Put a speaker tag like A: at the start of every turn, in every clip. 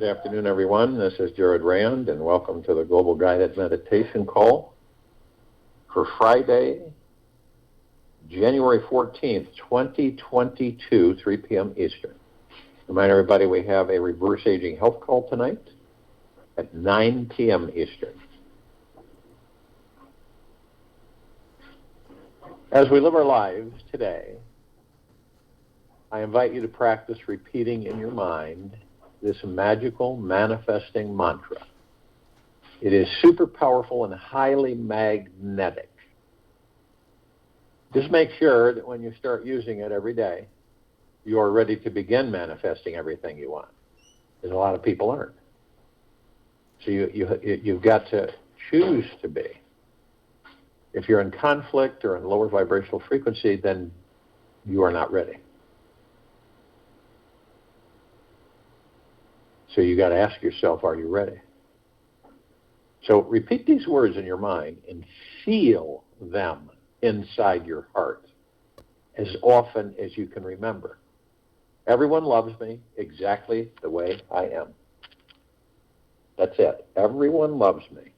A: afternoon, everyone. This is Jared Rand, and welcome to the Global Guided Meditation Call for Friday, January 14th, 2022, 3 p.m. Eastern. Remind everybody we have a reverse aging health call tonight at 9 p.m. Eastern. As we live our lives today, I invite you to practice repeating in your mind this magical manifesting mantra. It is super powerful and highly magnetic. Just make sure that when you start using it every day, you are ready to begin manifesting everything you want. Because a lot of people aren't. So you've got to choose to be. If you're in conflict or in lower vibrational frequency, then you are not ready. So you got to ask yourself, are you ready? So repeat these words in your mind and feel them inside your heart as often as you can remember. Everyone loves me exactly the way I am. That's it. Everyone loves me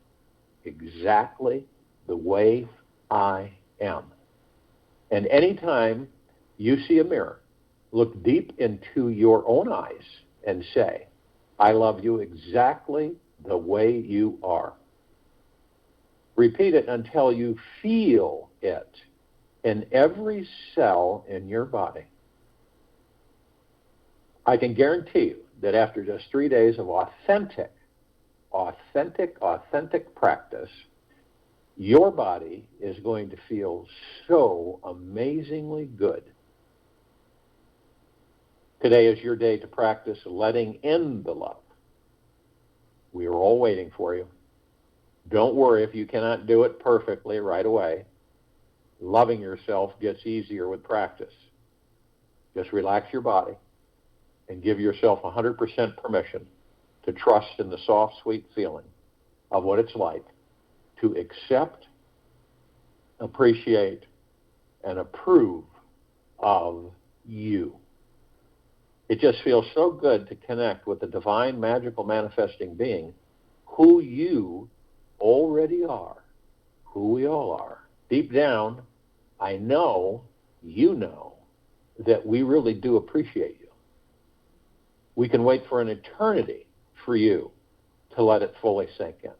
A: exactly the way I am. And anytime you see a mirror, look deep into your own eyes and say, I love you exactly the way you are. Repeat it until you feel it in every cell in your body. I can guarantee you that after just 3 days of authentic practice, your body is going to feel so amazingly good. Today is your day to practice letting in the love. We are all waiting for you. Don't worry if you cannot do it perfectly right away. Loving yourself gets easier with practice. Just relax your body and give yourself 100% permission to trust in the soft, sweet feeling of what it's like to accept, appreciate, and approve of you. It just feels so good to connect with the divine, magical, manifesting being who you already are, who we all are. Deep down, I know you know that we really do appreciate you. We can wait for an eternity for you to let it fully sink in.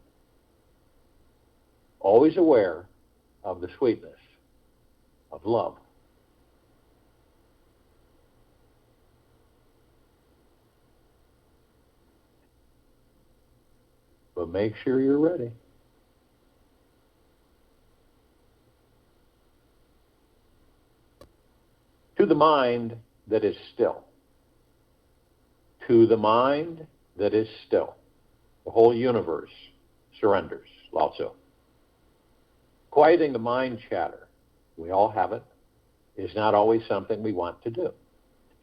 A: Always aware of the sweetness of love. But make sure you're ready. To the mind that is still. To the mind that is still. The whole universe surrenders, Lao Tzu. Quieting the mind chatter, we all have it, is not always something we want to do.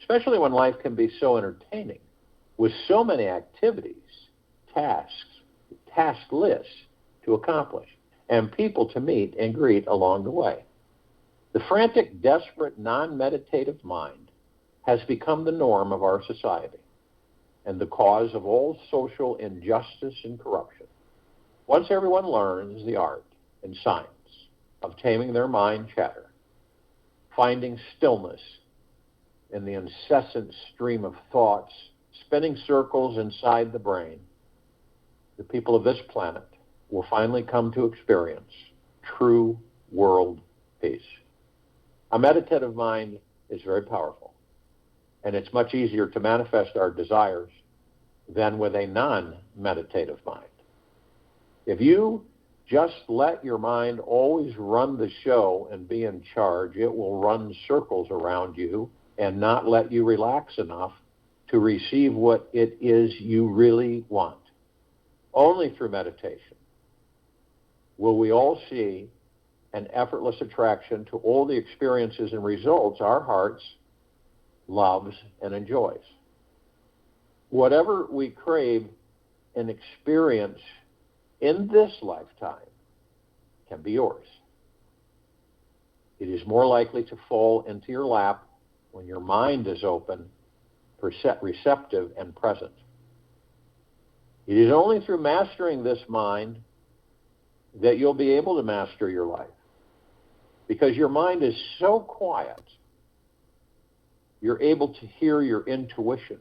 A: Especially when life can be so entertaining, with so many activities, tasks, task lists to accomplish, and people to meet and greet along the way. The frantic, desperate, non-meditative mind has become the norm of our society and the cause of all social injustice and corruption. Once everyone learns the art and science of taming their mind chatter, finding stillness in the incessant stream of thoughts spinning circles inside the brain, the people of this planet will finally come to experience true world peace. A meditative mind is very powerful, and it's much easier to manifest our desires than with a non-meditative mind. If you just let your mind always run the show and be in charge, it will run circles around you and not let you relax enough to receive what it is you really want. Only through meditation will we all see an effortless attraction to all the experiences and results our hearts loves and enjoys. Whatever we crave and experience in this lifetime can be yours. It is more likely to fall into your lap when your mind is open, receptive, and present. It is only through mastering this mind that you'll be able to master your life. Because your mind is so quiet, you're able to hear your intuition.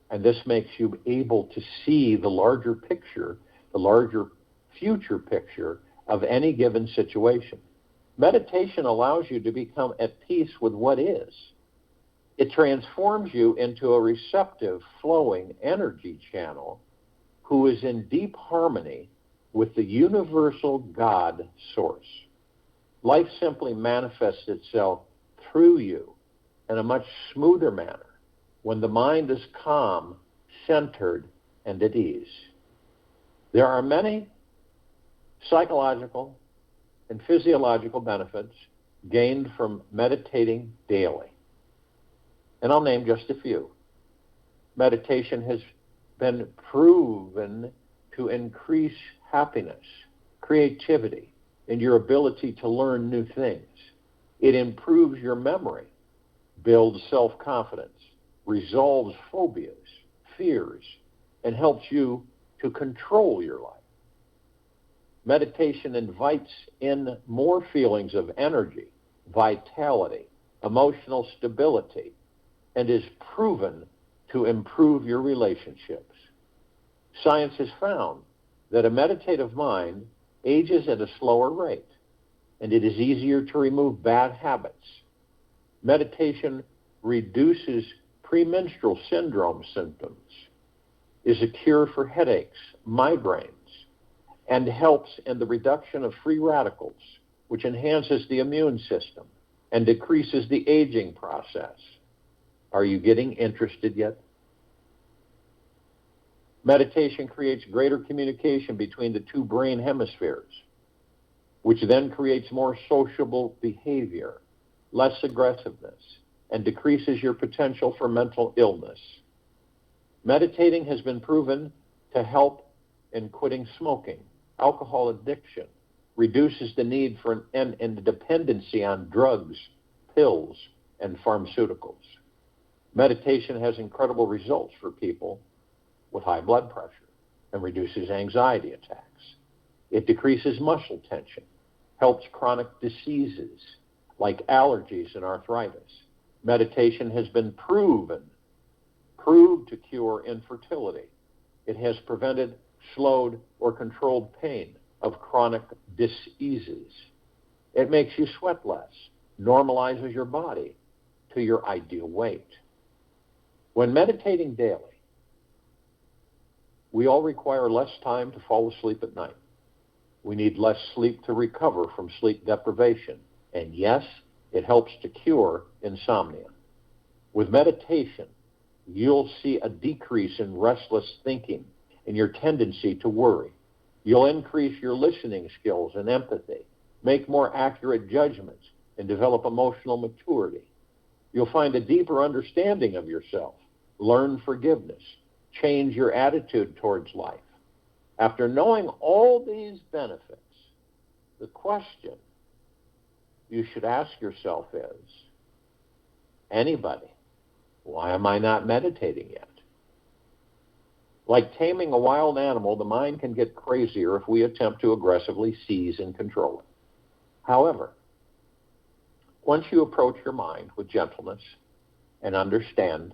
A: And this makes you able to see the larger picture, the larger future picture of any given situation. Meditation allows you to become at peace with what is. It transforms you into a receptive, flowing energy channel who is in deep harmony with the universal God source. Life simply manifests itself through you in a much smoother manner when the mind is calm, centered, and at ease. There are many psychological and physiological benefits gained from meditating daily. And I'll name just a few. Meditation has been proven to increase happiness, creativity, and your ability to learn new things. It improves your memory, builds self-confidence, resolves phobias, fears, and helps you to control your life. Meditation invites in more feelings of energy, vitality, emotional stability, and is proven to improve your relationships. Science has found that a meditative mind ages at a slower rate, and it is easier to remove bad habits. Meditation reduces premenstrual syndrome symptoms, is a cure for headaches, migraines, and helps in the reduction of free radicals, which enhances the immune system and decreases the aging process. Are you getting interested yet? Meditation creates greater communication between the two brain hemispheres, which then creates more sociable behavior, less aggressiveness, and decreases your potential for mental illness. Meditating has been proven to help in quitting smoking, alcohol addiction, reduces the need for and dependency on drugs, pills, and pharmaceuticals. Meditation has incredible results for people with high blood pressure and reduces anxiety attacks. It decreases muscle tension, helps chronic diseases like allergies and arthritis. Meditation has been proved to cure infertility. It has prevented, slowed, or controlled pain of chronic diseases. It makes you sweat less, normalizes your body to your ideal weight. When meditating daily, we all require less time to fall asleep at night. We need less sleep to recover from sleep deprivation. And yes, it helps to cure insomnia. With meditation, you'll see a decrease in restless thinking and your tendency to worry. You'll increase your listening skills and empathy, make more accurate judgments, and develop emotional maturity. You'll find a deeper understanding of yourself, learn forgiveness, change your attitude towards life. After knowing all these benefits, the question you should ask yourself is, anybody, why am I not meditating yet? Like taming a wild animal, the mind can get crazier if we attempt to aggressively seize and control it. However, once you approach your mind with gentleness and understand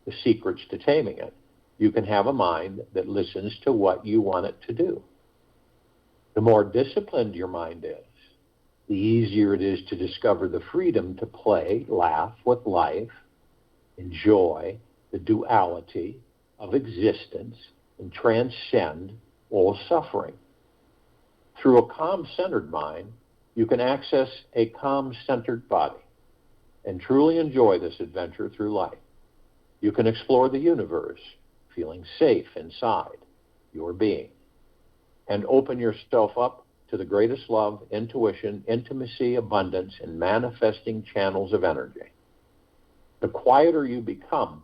A: the secrets to taming it, you can have a mind that listens to what you want it to do. The more disciplined your mind is, the easier it is to discover the freedom to play, laugh with life, enjoy the duality of existence, and transcend all suffering. Through a calm-centered mind, you can access a calm-centered body and truly enjoy this adventure through life. You can explore the universe, feeling safe inside your being, and open yourself up to the greatest love, intuition, intimacy, abundance, and manifesting channels of energy. The quieter you become,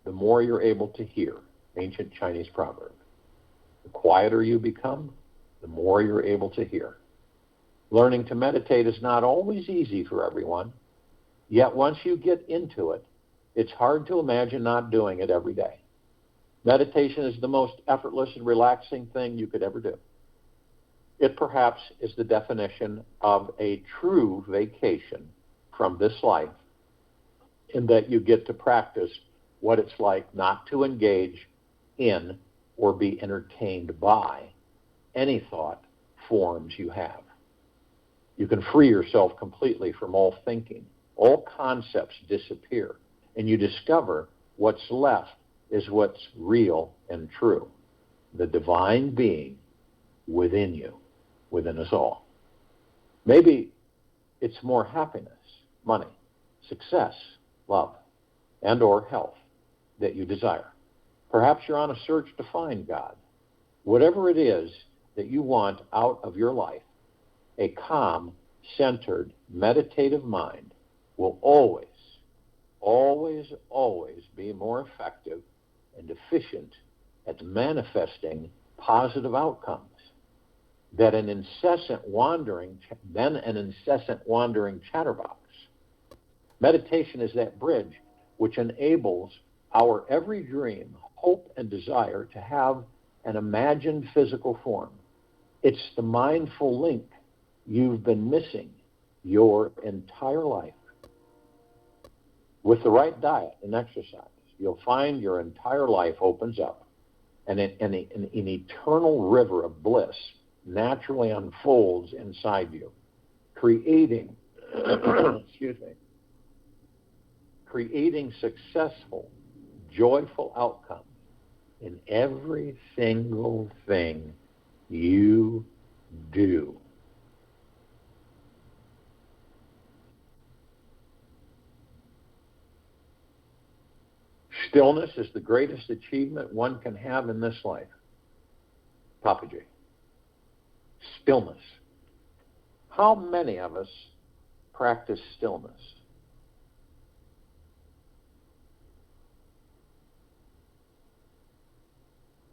A: the more you're able to hear. Ancient Chinese proverb. The quieter you become, the more you're able to hear. Learning to meditate is not always easy for everyone, yet once you get into it, it's hard to imagine not doing it every day. Meditation is the most effortless and relaxing thing you could ever do. It perhaps is the definition of a true vacation from this life, in that you get to practice what it's like not to engage in or be entertained by any thought forms you have. You can free yourself completely from all thinking. All concepts disappear, and you discover what's left is what's real and true, the divine being within you, within us all. Maybe it's more happiness, money, success, love, and or health that you desire. Perhaps you're on a search to find God. Whatever it is that you want out of your life, a calm, centered, meditative mind will always, always, always be more effective and efficient at manifesting positive outcomes than an incessant wandering chatterbox. Meditation is that bridge which enables our every dream, hope, and desire to have an imagined physical form. It's the mindful link you've been missing your entire life. With the right diet and exercise, you'll find your entire life opens up, and an eternal river of bliss naturally unfolds inside you, creating creating successful, joyful outcomes in every single thing you do. Stillness is the greatest achievement one can have in this life. Papaji. Stillness. How many of us practice stillness?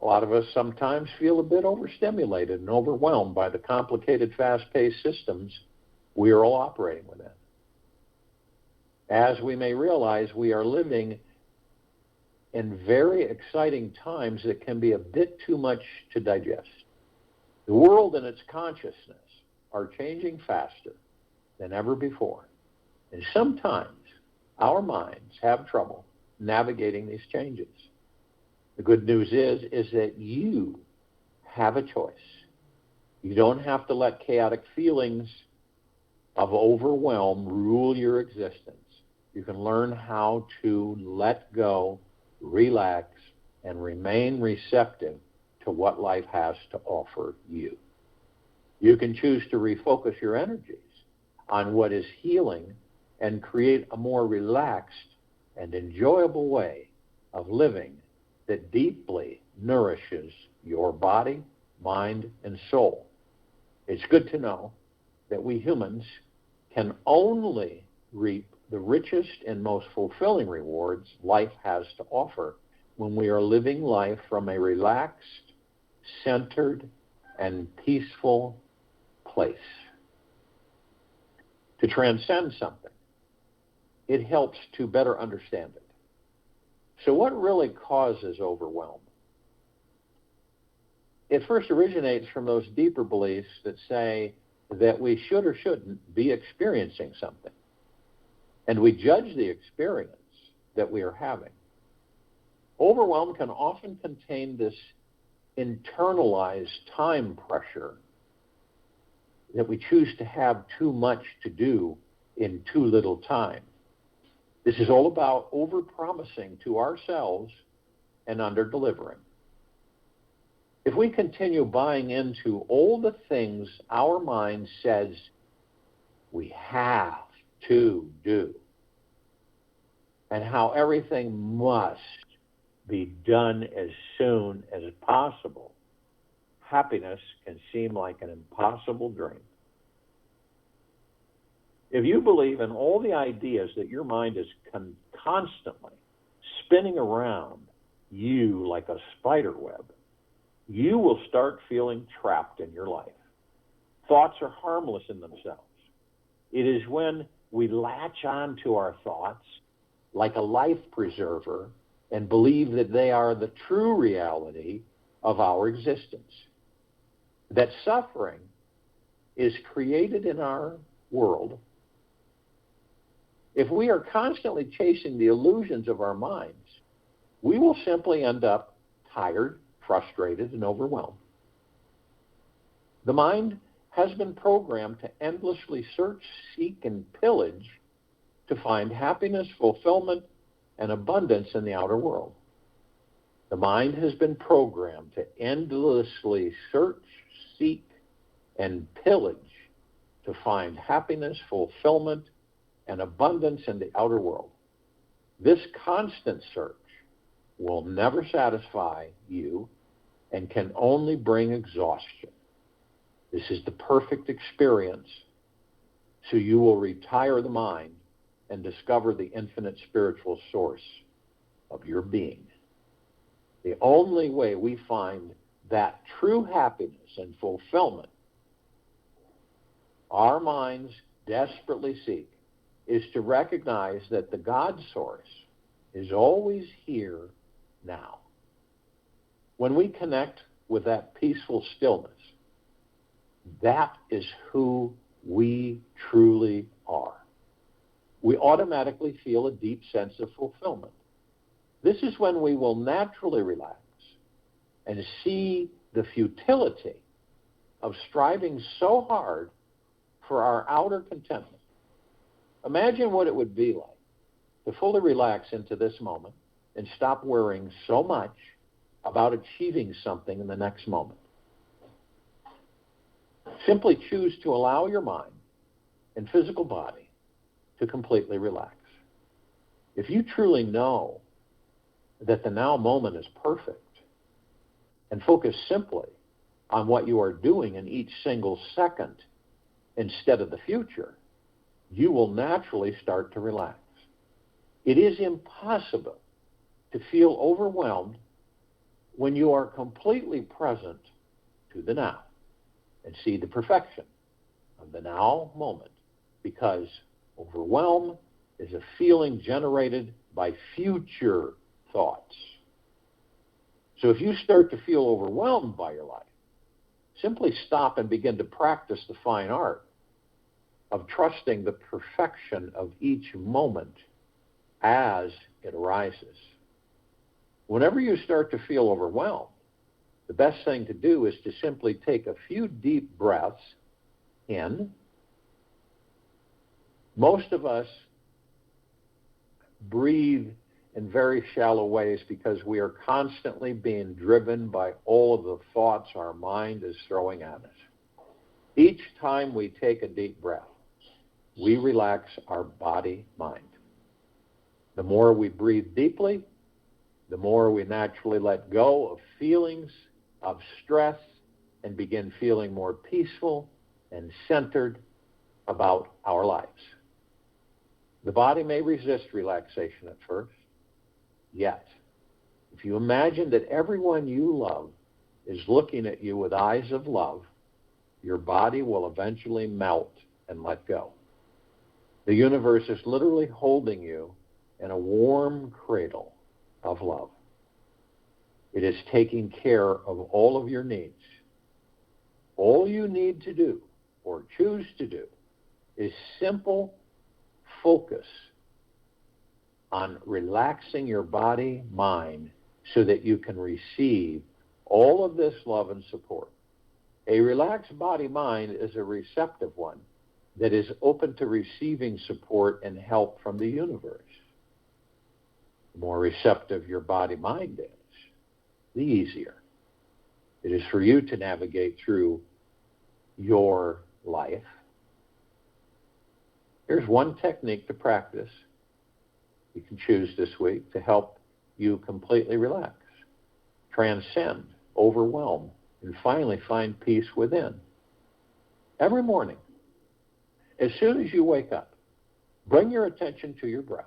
A: A lot of us sometimes feel a bit overstimulated and overwhelmed by the complicated, fast-paced systems we are all operating within. As we may realize, we are living in very exciting times that can be a bit too much to digest. The world and its consciousness are changing faster than ever before, and sometimes our minds have trouble navigating these changes. The good news is that you have a choice. You don't have to let chaotic feelings of overwhelm rule your existence. You can learn how to let go, relax, and remain receptive to what life has to offer you. You can choose to refocus your energies on what is healing and create a more relaxed and enjoyable way of living that deeply nourishes your body, mind, and soul. It's good to know that we humans can only reap the richest and most fulfilling rewards life has to offer when we are living life from a relaxed, centered, and peaceful place. To transcend something, it helps to better understand it. So what really causes overwhelm? It first originates from those deeper beliefs that say that we should or shouldn't be experiencing something. And we judge the experience that we are having. Overwhelm can often contain this internalized time pressure that we choose to have too much to do in too little time. This is all about over-promising to ourselves and under-delivering. If we continue buying into all the things our mind says we have to do, and how everything must be done as soon as possible, happiness can seem like an impossible dream. If you believe in all the ideas that your mind is constantly spinning around you like a spider web, you will start feeling trapped in your life. Thoughts are harmless in themselves. It is when we latch on to our thoughts like a life preserver and believe that they are the true reality of our existence. That suffering is created in our world. If we are constantly chasing the illusions of our minds, we will simply end up tired, frustrated, and overwhelmed. The mind has been programmed to endlessly search, seek, and pillage to find happiness, fulfillment, and abundance in the outer world. The mind has been programmed to endlessly search, seek, and pillage to find happiness, fulfillment, and abundance in the outer world. This constant search will never satisfy you and can only bring exhaustion. This is the perfect experience, so you will retire the mind and discover the infinite spiritual source of your being. The only way we find that true happiness and fulfillment our minds desperately seek is to recognize that the God source is always here now. When we connect with that peaceful stillness, that is who we truly are. We automatically feel a deep sense of fulfillment. This is when we will naturally relax and see the futility of striving so hard for our outer contentment. Imagine what it would be like to fully relax into this moment and stop worrying so much about achieving something in the next moment. Simply choose to allow your mind and physical body to completely relax. If you truly know that the now moment is perfect and focus simply on what you are doing in each single second instead of the future, you will naturally start to relax. It is impossible to feel overwhelmed when you are completely present to the now and see the perfection of the now moment, because overwhelm is a feeling generated by future thoughts. So if you start to feel overwhelmed by your life, simply stop and begin to practice the fine art of trusting the perfection of each moment as it arises. Whenever you start to feel overwhelmed, the best thing to do is to simply take a few deep breaths in. Most of us breathe in very shallow ways because we are constantly being driven by all of the thoughts our mind is throwing at us. Each time we take a deep breath, we relax our body-mind. The more we breathe deeply, the more we naturally let go of feelings of stress and begin feeling more peaceful and centered about our lives. The body may resist relaxation at first, yet if you imagine that everyone you love is looking at you with eyes of love, your body will eventually melt and let go. The universe is literally holding you in a warm cradle of love. It is taking care of all of your needs. All you need to do, or choose to do, is simple focus on relaxing your body, mind, so that you can receive all of this love and support. A relaxed body, mind is a receptive one that is open to receiving support and help from the universe. The more receptive your body, mind is, the easier it is for you to navigate through your life. Here's one technique to practice you can choose this week to help you completely relax, transcend, overwhelm, and finally find peace within. Every morning, as soon as you wake up, bring your attention to your breath.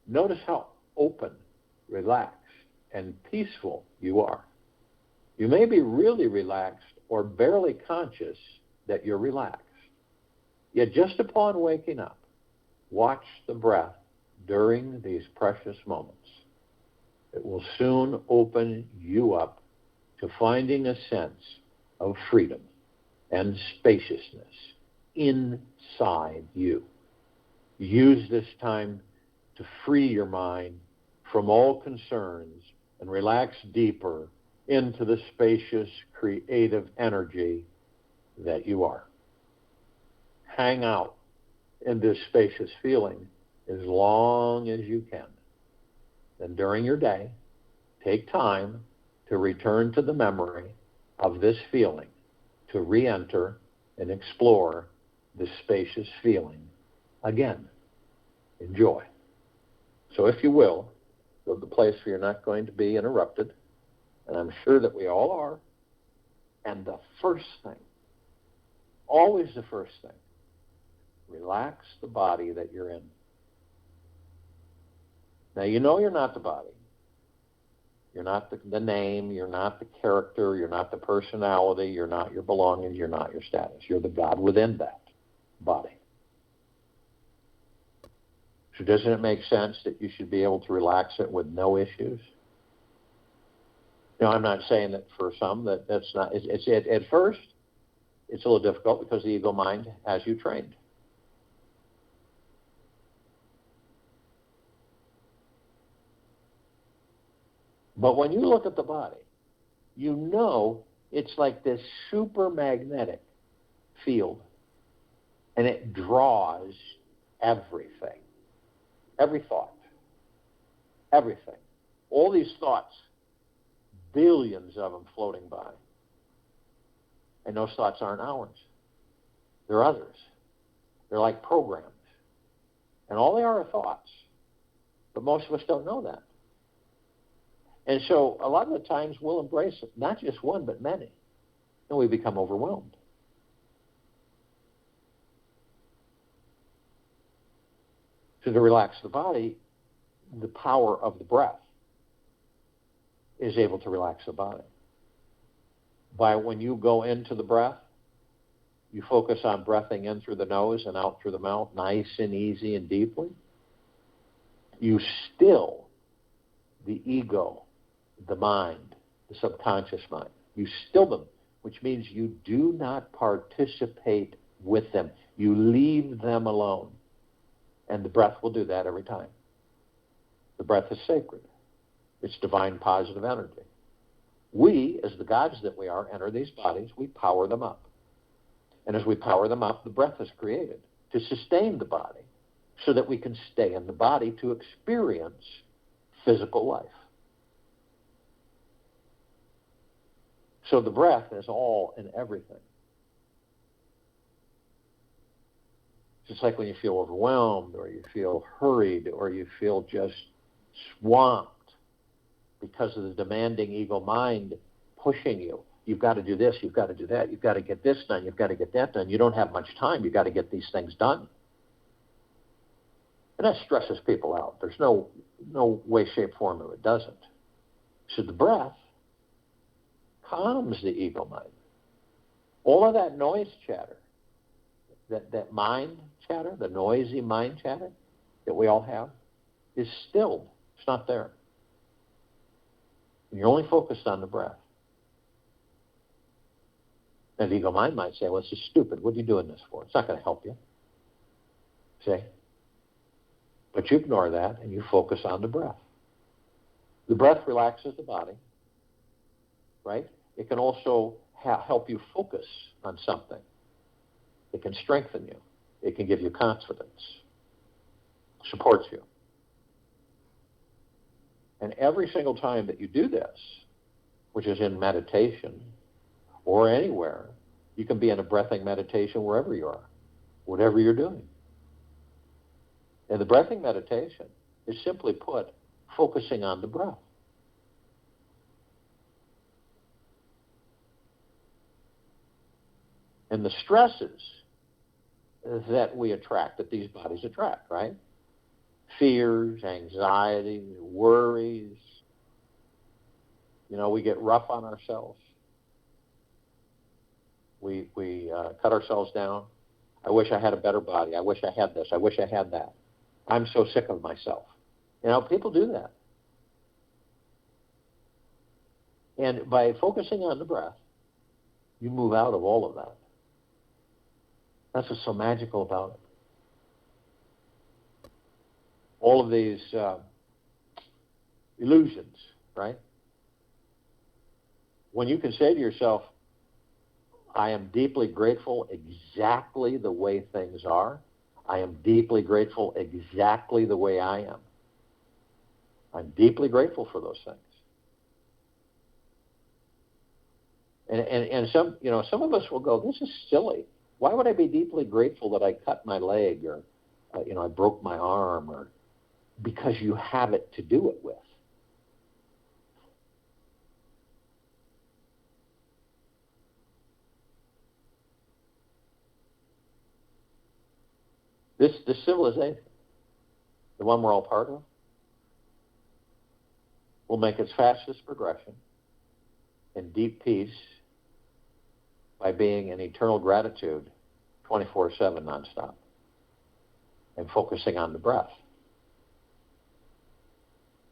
A: Notice how open, relaxed, and peaceful you are. You may be really relaxed or barely conscious that you're relaxed. Yet just upon waking up, watch the breath during these precious moments. It will soon open you up to finding a sense of freedom and spaciousness inside you. Use this time to free your mind from all concerns and relax deeper into the spacious, creative energy that you are. Hang out in this spacious feeling as long as you can. Then during your day, take time to return to the memory of this feeling, to re-enter and explore this spacious feeling again. Enjoy. So if you will, go to the place where you're not going to be interrupted, and I'm sure that we all are. And the first thing, always the first thing, relax the body that you're in. Now, you know you're not the body. You're not the name. You're not the character. You're not the personality. You're not your belongings. You're not your status. You're the God within that body. So doesn't it make sense that you should be able to relax it with no issues? Now, I'm not saying that for some that's not. At first, it's a little difficult because the ego mind has you trained. But when you look at the body, you know it's like this super magnetic field, and it draws everything, every thought, everything. All these thoughts, billions of them floating by. And those thoughts aren't ours. They're others. They're like programs. And all they are thoughts. But most of us don't know that. And so a lot of the times we'll embrace it, not just one, but many. And we become overwhelmed. So to relax the body, the power of the breath is able to relax the body. By when you go into the breath, you focus on breathing in through the nose and out through the mouth, nice and easy and deeply. You still the ego, the mind, the subconscious mind. You still them, which means you do not participate with them. You leave them alone. And the breath will do that every time. The breath is sacred. It's divine positive energy. We, as the gods that we are, enter these bodies, we power them up. And as we power them up, the breath is created to sustain the body so that we can stay in the body to experience physical life. So the breath is all and everything. Just like when you feel overwhelmed or you feel hurried or you feel just swamped because of the demanding ego mind pushing you. You've got to do this, you've got to do that, you've got to get this done, you've got to get that done. You don't have much time, you've got to get these things done. And that stresses people out. There's no way, shape, form it doesn't. So the breath calms the ego mind. All of that noise chatter, that mind chatter, the noisy mind chatter that we all have, is stilled. It's not there. And you're only focused on the breath. And the ego mind might say, well, this is stupid. What are you doing this for? It's not going to help you. See? But you ignore that and you focus on the breath. The breath relaxes the body, right? It can also help you focus on something. It can strengthen you. It can give you confidence. Supports you. And every single time that you do this, which is in meditation or anywhere, you can be in a breathing meditation wherever you are, whatever you're doing. And the breathing meditation is simply put, focusing on the breath. And the stresses that we attract, that these bodies attract, right? Fears, anxieties, worries. You know, we get rough on ourselves. We cut ourselves down. I wish I had a better body. I wish I had this. I wish I had that. I'm so sick of myself. You know, people do that. And by focusing on the breath, you move out of all of that. That's what's so magical about it. All of these illusions, right? When you can say to yourself, I am deeply grateful exactly the way things are. I am deeply grateful exactly the way I am. I'm deeply grateful for those things. And some of us will go, this is silly. Why would I be deeply grateful that I cut my leg or, I broke my arm? Or because you have it to do it with. This civilization, the one we're all part of, will make its fastest progression in deep peace by being in eternal gratitude 24/7 nonstop and focusing on the breath.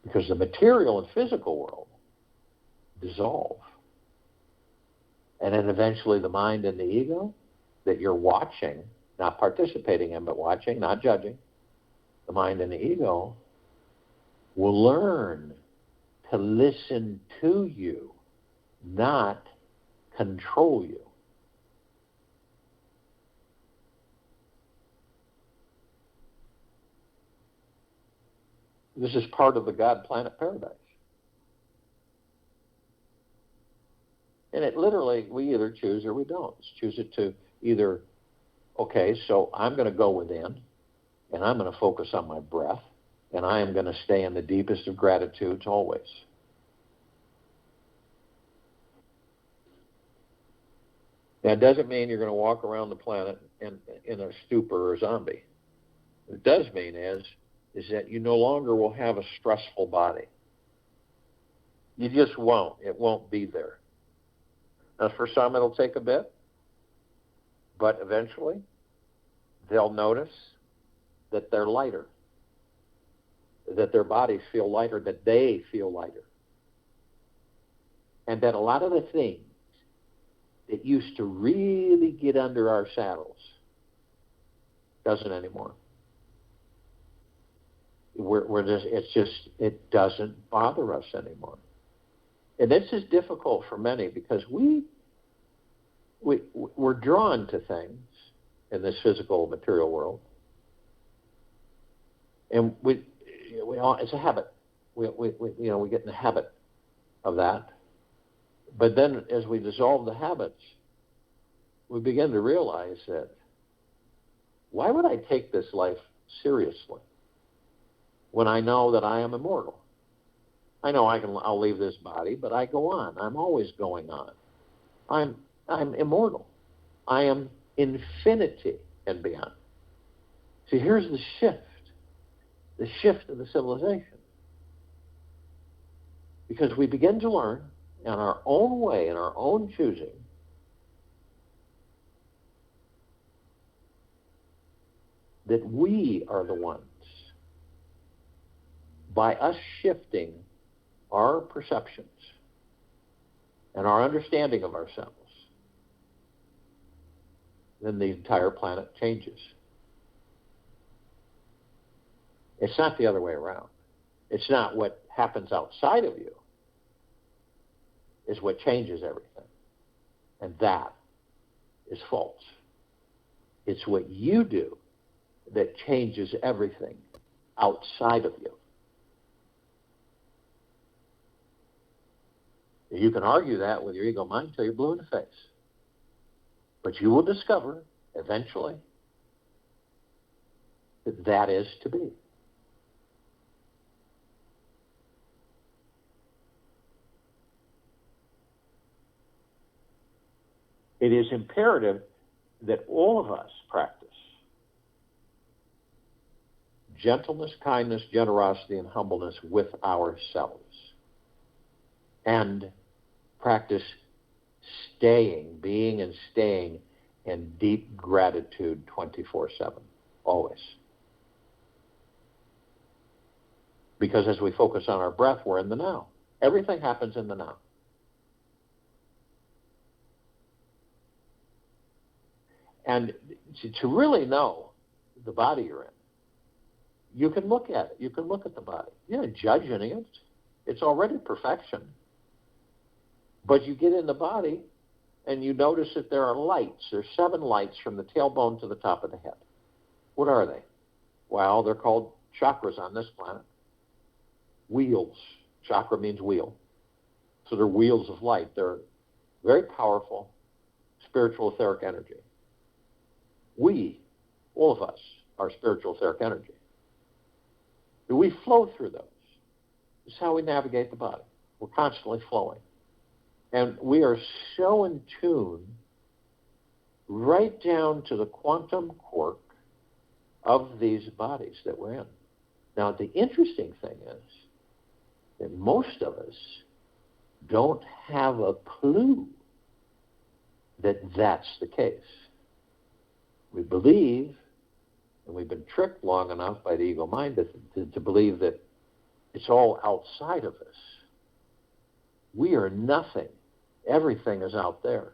A: Because the material and physical world dissolve. And then eventually the mind and the ego that you're watching, not participating in, but watching, not judging, the mind and the ego will learn to listen to you, not control you. This is part of the God planet paradise. And it literally, we either choose or we don't. Choose it to either, okay, so I'm going to go within, and I'm going to focus on my breath, and I am going to stay in the deepest of gratitudes always. That doesn't mean you're going to walk around the planet in a stupor or zombie. What it does mean is that you no longer will have a stressful body. You just won't. It won't be there. Now, for some, it'll take a bit, but eventually they'll notice that they're lighter, that their bodies feel lighter, that they feel lighter, and that a lot of the things that used to really get under our saddles doesn't anymore. It doesn't bother us anymore. And this is difficult for many because we're drawn to things in this physical material world. And we all, it's a habit. We get in the habit of that. But then as we dissolve the habits, we begin to realize that why would I take this life seriously when I know that I am immortal? I know I'll leave this body, but I go on. I'm always going on. I'm immortal. I am infinity and beyond. See, here's the shift of the civilization. Because we begin to learn in our own way, in our own choosing, that we are the ones, by us shifting our perceptions and our understanding of ourselves, then the entire planet changes. It's not the other way around. It's not what happens outside of you is what changes everything. And that is false. It's what you do that changes everything outside of you. You can argue that with your ego mind until you're blue in the face. But you will discover eventually that that is to be. It is imperative that all of us practice gentleness, kindness, generosity, and humbleness with ourselves. And practice being and staying in deep gratitude 24/7, always. Because as we focus on our breath, we're in the now. Everything happens in the now. And to really know the body you're in, you can look at it. You can look at the body. You're not judging it. It's already perfection. But you get in the body, and you notice that there are lights. There's 7 lights from the tailbone to the top of the head. What are they? Well, they're called chakras on this planet. Wheels. Chakra means wheel. So they're wheels of light. They're very powerful spiritual etheric energy. We, all of us, are spiritual etheric energy. We flow through those. This is how we navigate the body. We're constantly flowing. And we are so in tune right down to the quantum quark of these bodies that we're in. Now, the interesting thing is that most of us don't have a clue that that's the case. We believe, and we've been tricked long enough by the ego mind to believe that it's all outside of us. We are nothing. Everything is out there.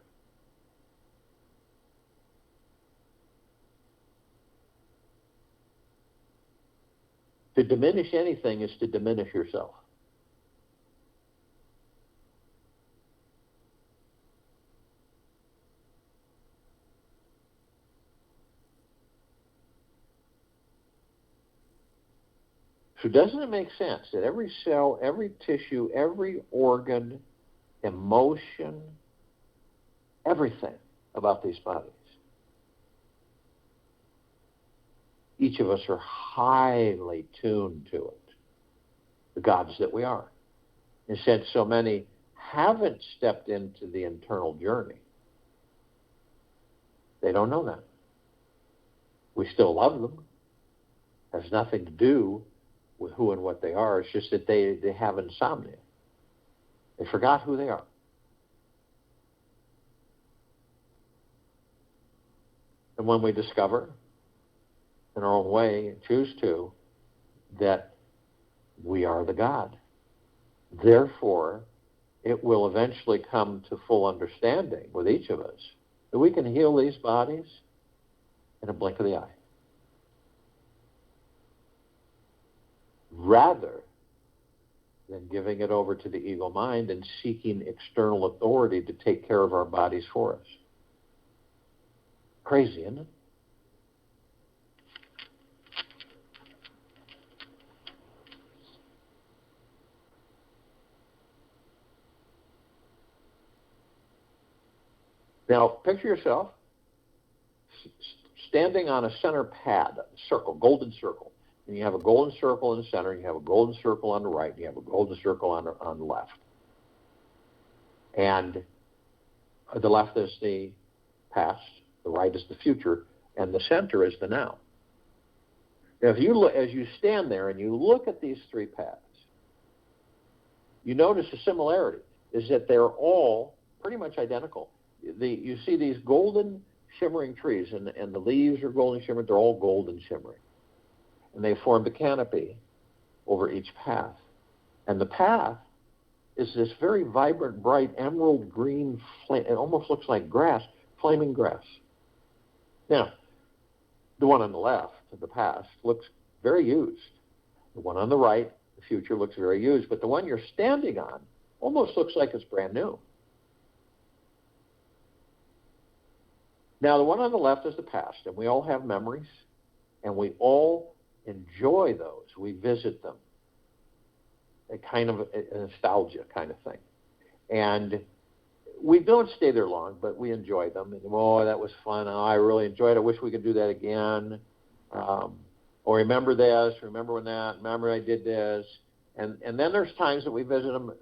A: To diminish anything is to diminish yourself. So doesn't it make sense that every cell, every tissue, every organ, emotion, everything about these bodies, each of us are highly tuned to it, the gods that we are. And since so many haven't stepped into the internal journey, they don't know that. We still love them. It has nothing to do with who and what they are. It's just that they have insomnia. They forgot who they are. And when we discover, in our own way, choose to, that we are the God, therefore, it will eventually come to full understanding with each of us that we can heal these bodies in a blink of the eye. Rather than giving it over to the ego mind and seeking external authority to take care of our bodies for us. Crazy, isn't it? Now, picture yourself standing on a center pad, a circle, golden circle. And you have a golden circle in the center, you have a golden circle on the right, and you have a golden circle on the left. And the left is the past, the right is the future, and the center is the now. Now, if you look, as you stand there and you look at these 3 paths, you notice a similarity, is that they're all pretty much identical. You see these golden shimmering trees, and the leaves are golden shimmering, they're all golden shimmering. And they form the canopy over each path. And the path is this very vibrant, bright, emerald green flame. It almost looks like grass, flaming grass. Now, the one on the left, the past, looks very used. The one on the right, the future, looks very used. But the one you're standing on almost looks like it's brand new. Now, the one on the left is the past, and we all have memories, and we all enjoy those. We visit them. A kind of a nostalgia kind of thing. And we don't stay there long, but we enjoy them. And, oh, that was fun. Oh, I really enjoyed it. I wish we could do that again. Or remember this, remember when that, remember I did this. And then there's times that we visit them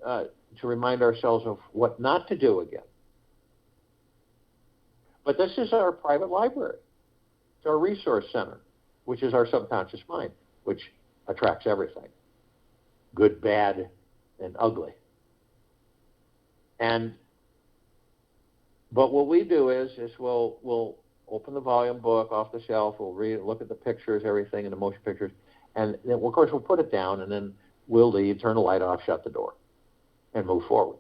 A: to remind ourselves of what not to do again. But this is our private library. It's our resource center, which is our subconscious mind, which attracts everything, good, bad, and ugly. But what we do is we'll open the volume book off the shelf, we'll read it, look at the pictures, everything, and the motion pictures, and then, of course, we'll put it down, and then we'll leave, turn the light off, shut the door, and move forward.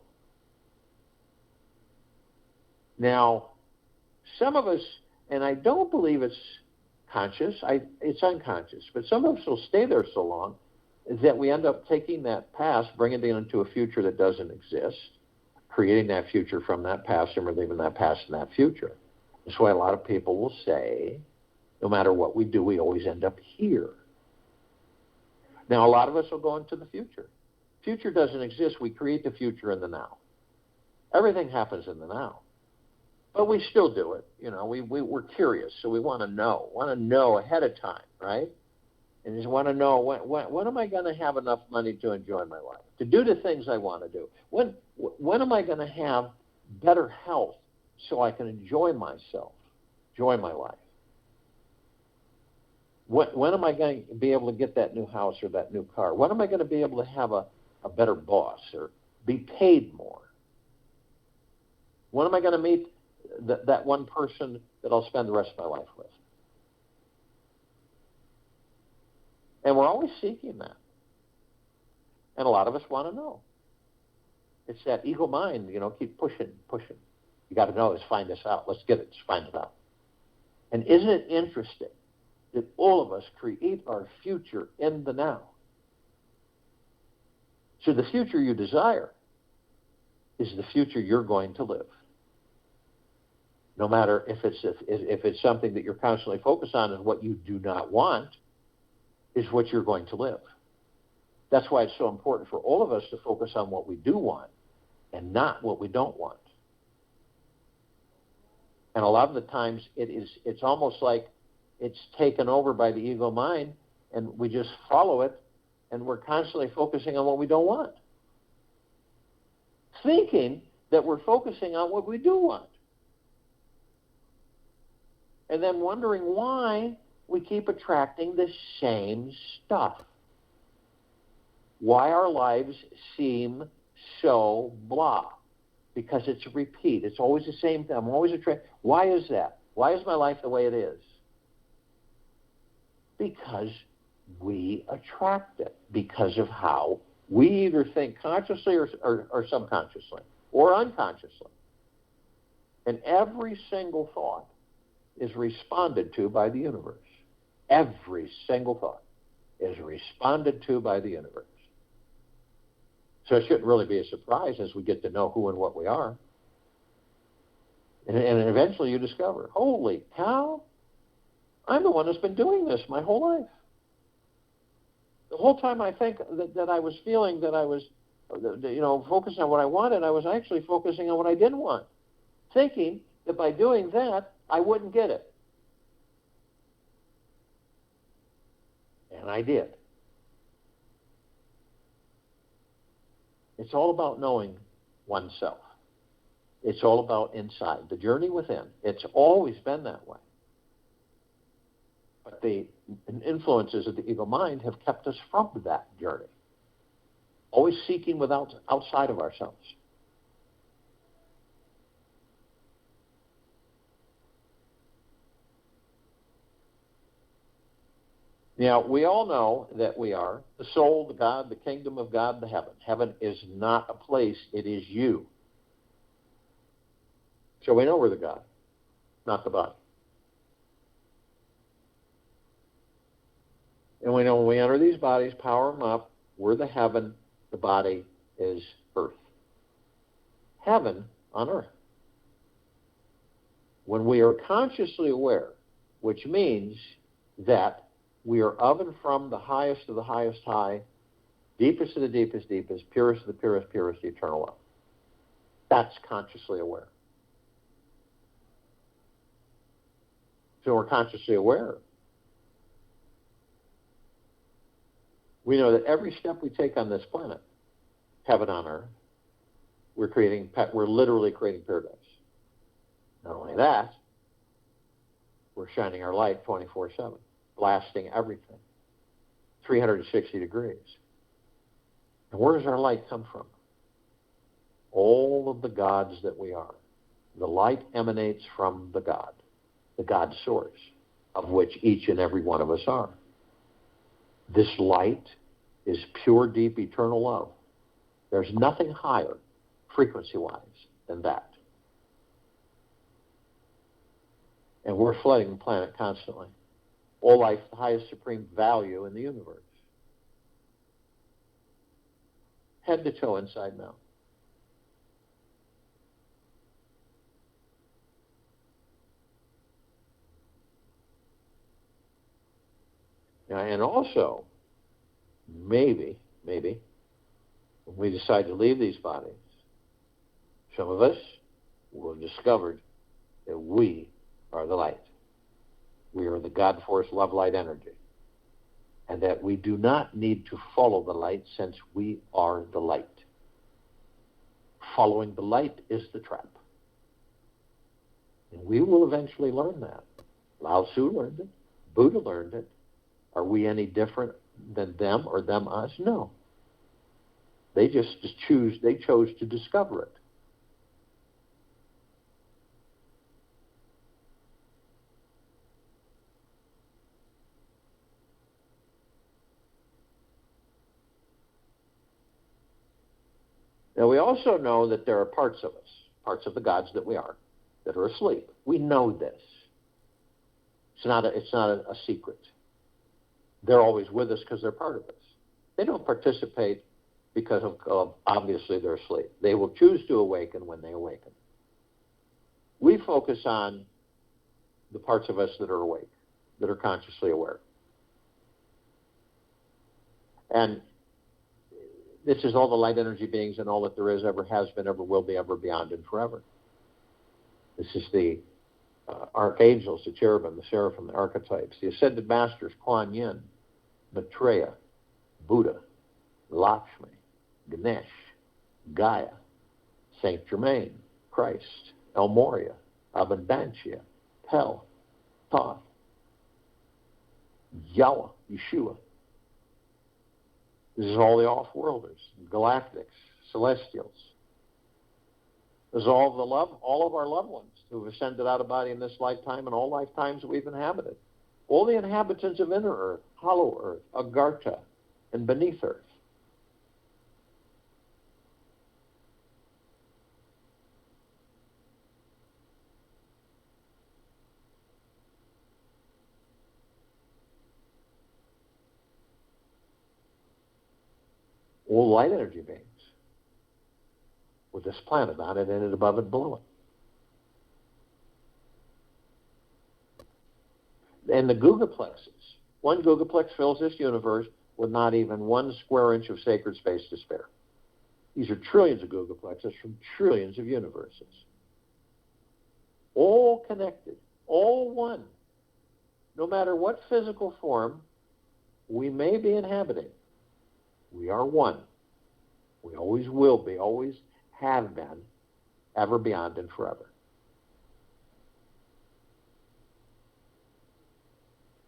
A: Now, some of us And I don't believe it's conscious. It's unconscious. But some of us will stay there so long that we end up taking that past, bringing it into a future that doesn't exist, creating that future from that past, and reliving that past and that future. That's why a lot of people will say, no matter what we do, we always end up here. Now, a lot of us will go into the future. Future doesn't exist. We create the future in the now. Everything happens in the now. But we still do it. You know, we're curious, so we want to know ahead of time, right? And just want to know, when am I going to have enough money to enjoy my life, to do the things I want to do? When am I going to have better health so I can enjoy myself, enjoy my life? When am I going to be able to get that new house or that new car? When am I going to be able to have a better boss or be paid more? When am I going to meet that one person that I'll spend the rest of my life with? And we're always seeking that. And a lot of us want to know. It's that ego mind, keep pushing. You got to know, let's find this out. Let's get it, let's find it out. And isn't it interesting that all of us create our future in the now? So the future you desire is the future you're going to live. No matter if it's something that you're constantly focused on and what you do not want is what you're going to live. That's why it's so important for all of us to focus on what we do want and not what we don't want. And a lot of the times it's almost like it's taken over by the ego mind, and we just follow it, and we're constantly focusing on what we don't want, thinking that we're focusing on what we do want, and then wondering why we keep attracting the same stuff, why our lives seem so blah, because it's a repeat. It's always the same thing. I'm always attracted. Why is that? Why is my life the way it is? Because we attract it, because of how we either think consciously or subconsciously or unconsciously. And every single thought is responded to by the universe. Every single thought is responded to by the universe. So it shouldn't really be a surprise as we get to know who and what we are. And eventually you discover, holy cow, I'm the one that's been doing this my whole life. The whole time I think that I was feeling that I was, focusing on what I wanted, I was actually focusing on what I didn't want, thinking that by doing that, I wouldn't get it. And I did. It's all about knowing oneself. It's all about inside, the journey within. It's always been that way. But the influences of the ego mind have kept us from that journey, always seeking outside of ourselves. Now, we all know that we are the soul, the God, the kingdom of God, the heaven. Heaven is not a place, it is you. So we know we're the God, not the body. And we know when we enter these bodies, power them up, we're the heaven, the body is earth. Heaven on earth. When we are consciously aware, which means that we are of and from the highest of the highest high, deepest of the deepest deepest, purest of the purest purest, eternal love. That's consciously aware. So we're consciously aware. We know that every step we take on this planet, heaven on earth, we're literally creating paradise. Not only that, we're shining our light 24/7. Blasting everything, 360 degrees. And where does our light come from? All of the gods that we are. The light emanates from the God source, of which each and every one of us are. This light is pure, deep, eternal love. There's nothing higher, frequency-wise, than that. And we're flooding the planet constantly. All life, the highest supreme value in the universe. Head to toe, inside and out. And also, maybe, when we decide to leave these bodies, some of us will have discovered that we are the light. We are the God force, love, light, energy. And that we do not need to follow the light since we are the light. Following the light is the trap. And we will eventually learn that. Lao Tzu learned it. Buddha learned it. Are we any different than them or them us? No. They chose to discover it. Now, we also know that there are parts of us, parts of the gods that we are, that are asleep. We know this. It's not a secret. They're always with us because they're part of us. They don't participate because of obviously they're asleep. They will choose to awaken when they awaken. We focus on the parts of us that are awake, that are consciously aware. And this is all the light energy beings and all that there is, ever has been, ever will be, ever beyond, and forever. This is the archangels, the cherubim, the seraphim, the archetypes, the ascended masters, Kuan Yin, Maitreya, Buddha, Lakshmi, Ganesh, Gaia, Saint Germain, Christ, El Moria, Abundantia, Pel, Thoth, Yahweh, Yeshua. This is all the off-worlders, galactics, celestials. This is all of our loved ones who have ascended out of body in this lifetime and all lifetimes we've inhabited. All the inhabitants of inner earth, hollow earth, Agartha, and beneath earth. All light energy beings with this planet on it, in it, above it, below it. And the Gugaplexes. One Gugaplex fills this universe with not even 1 square inch of sacred space to spare. These are trillions of Gugaplexes from trillions of universes. All connected, all one. No matter what physical form we may be inhabiting, we are one. We always will be, always have been, ever, beyond, and forever.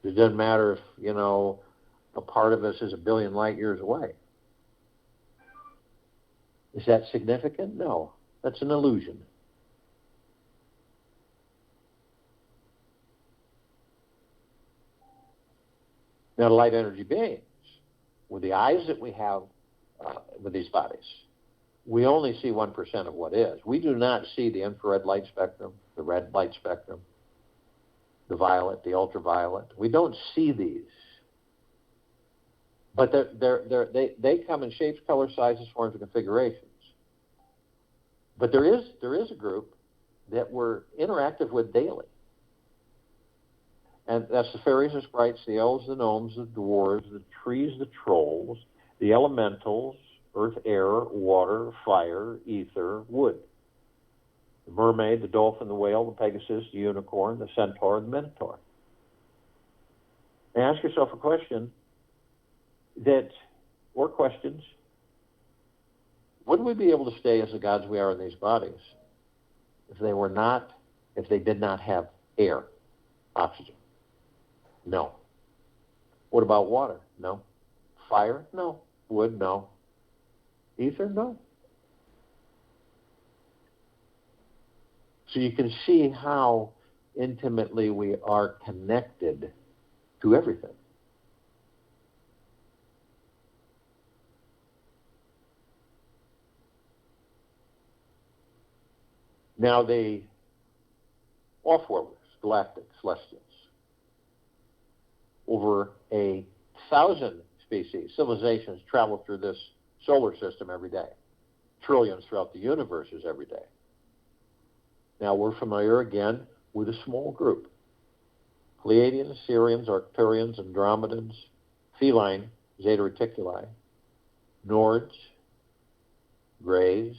A: It doesn't matter if, a part of us is 1 billion light years away. Is that significant? No. That's an illusion. Now, light energy beings, with the eyes that we have with these bodies, we only see 1% of what is. We do not see the infrared light spectrum, the red light spectrum, the violet, the ultraviolet. We don't see these. But they come in shapes, colors, sizes, forms, and configurations. But there is a group that we're interactive with daily. And that's the fairies, the sprites, the elves, the gnomes, the dwarves, the trees, the trolls, the elementals, earth, air, water, fire, ether, wood. The mermaid, the dolphin, the whale, the pegasus, the unicorn, the centaur, the minotaur. And ask yourself a question or questions. Would we be able to stay as the gods we are in these bodies if they did not have air, oxygen? No. What about water? No. Fire? No. Wood? No. Ether? No. So you can see how intimately we are connected to everything. Now, the off-worlders, galactic celestials. Over 1,000 species, civilizations travel through this solar system every day. Trillions throughout the universes every day. Now we're familiar again with a small group. Pleiadians, Sirians, Arcturians, Andromedans, feline, Zeta Reticuli, Nords, Greys,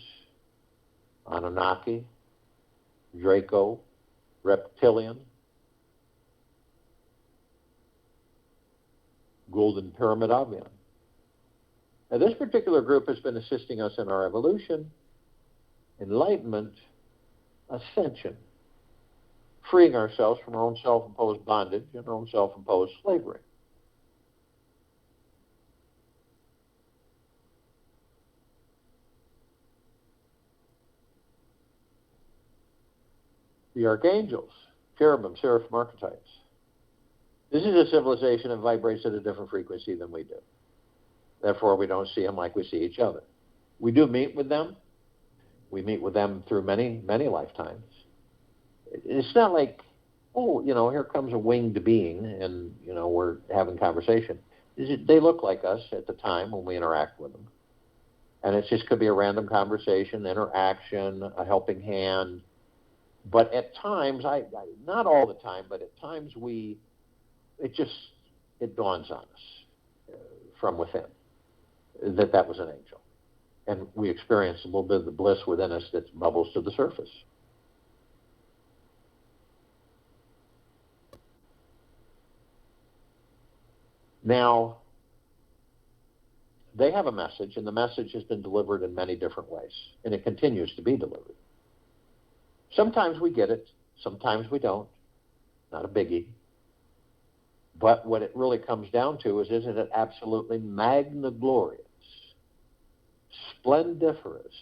A: Anunnaki, Draco, Reptilian, Golden Pyramid Avian. Now, this particular group has been assisting us in our evolution, enlightenment, ascension, freeing ourselves from our own self-imposed bondage and our own self-imposed slavery. The archangels, cherubim, seraphim, archetypes. This is a civilization that vibrates at a different frequency than we do. Therefore, we don't see them like we see each other. We do meet with them. We meet with them through many, many lifetimes. It's not like, oh, here comes a winged being and, we're having conversation. They look like us at the time when we interact with them. And it just could be a random conversation, interaction, a helping hand. But at times, not all the time, but at times it dawns on us from within that was an angel. And we experience a little bit of the bliss within us that bubbles to the surface. Now, they have a message, and the message has been delivered in many different ways, and it continues to be delivered. Sometimes we get it, sometimes we don't. Not a biggie. But what it really comes down to is, isn't it absolutely magna-glorious, splendiferous,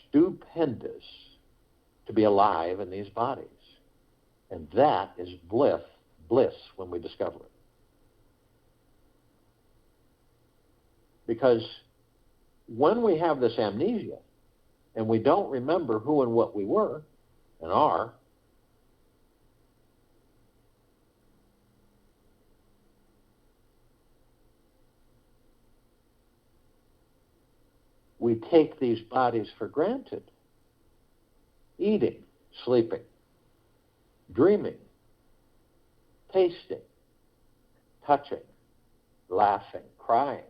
A: stupendous to be alive in these bodies? And that is bliss when we discover it. Because when we have this amnesia and we don't remember who and what we were and are, we take these bodies for granted. Eating, sleeping, dreaming, tasting, touching, laughing, crying.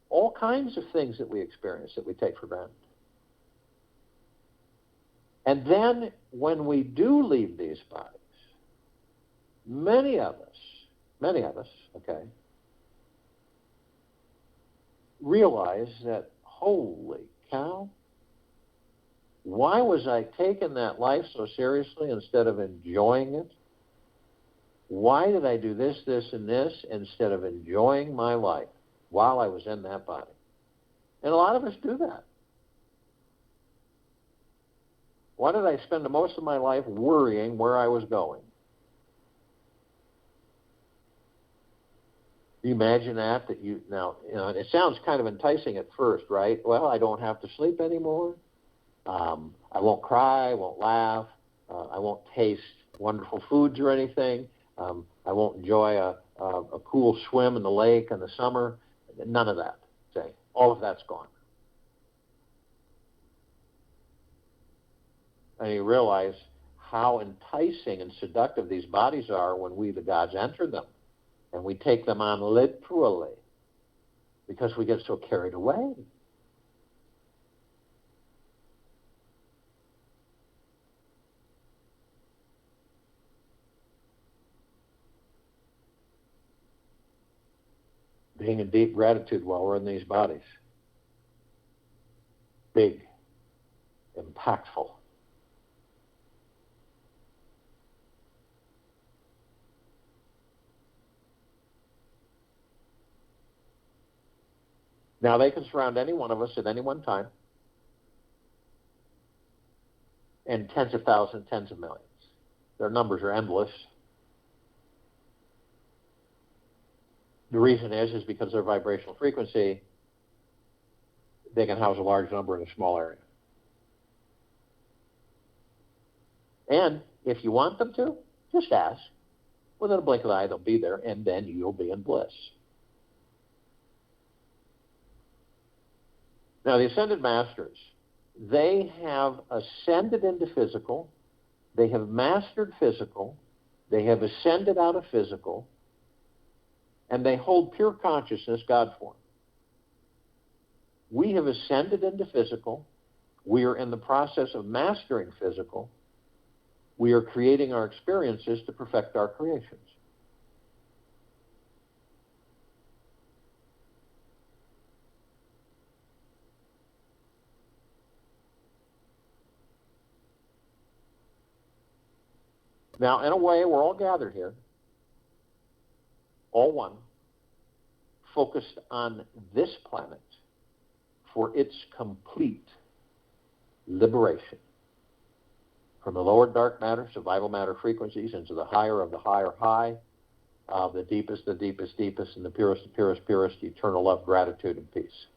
A: All kinds of things that we experience that we take for granted. And then when we do leave these bodies, many of us, okay, realize that, holy cow, why was I taking that life so seriously instead of enjoying it? Why did I do this, and this instead of enjoying my life while I was in that body? And a lot of us do that. Why did I spend most of my life worrying where I was going? You imagine that it sounds kind of enticing at first, right? Well, I don't have to sleep anymore. I won't cry, I won't laugh, I won't taste wonderful foods or anything. I won't enjoy a cool swim in the lake in the summer. None of that. Say, all of that's gone. And you realize how enticing and seductive these bodies are when we, the gods, enter them. And we take them on literally because we get so carried away. Being in deep gratitude while we're in these bodies. Big, impactful. Now, they can surround any one of us at any one time, and tens of thousands, tens of millions. Their numbers are endless. The reason is because their vibrational frequency, they can house a large number in a small area. And if you want them to, just ask. Within a blink of the eye, they'll be there, and then you'll be in bliss. Now, the Ascended Masters, they have ascended into physical, they have mastered physical, they have ascended out of physical, and they hold pure consciousness, God form. We have ascended into physical. We are in the process of mastering physical. We are creating our experiences to perfect our creations. Now, in a way, we're all gathered here, all one, focused on this planet for its complete liberation from the lower dark matter, survival matter frequencies, into the higher of the higher high, the deepest, and the purest, eternal love, gratitude, and peace.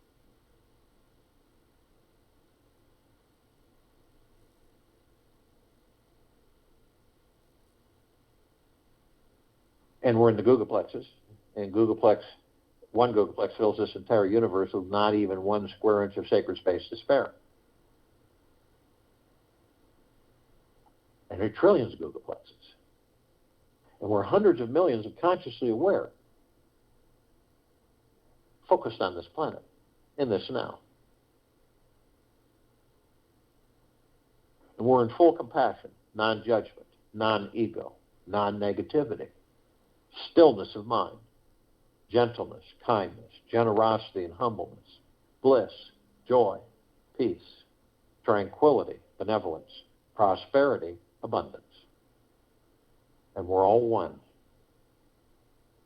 A: And we're in the Googolplexes, and one Googolplex fills this entire universe with not even 1 square inch of sacred space to spare. And there are trillions of Googolplexes. And we're hundreds of millions of consciously aware, focused on this planet, in this now. And we're in full compassion, non-judgment, non-ego, non-negativity, stillness of mind, gentleness, kindness, generosity, and humbleness, bliss, joy, peace, tranquility, benevolence, prosperity, abundance. And we're all one.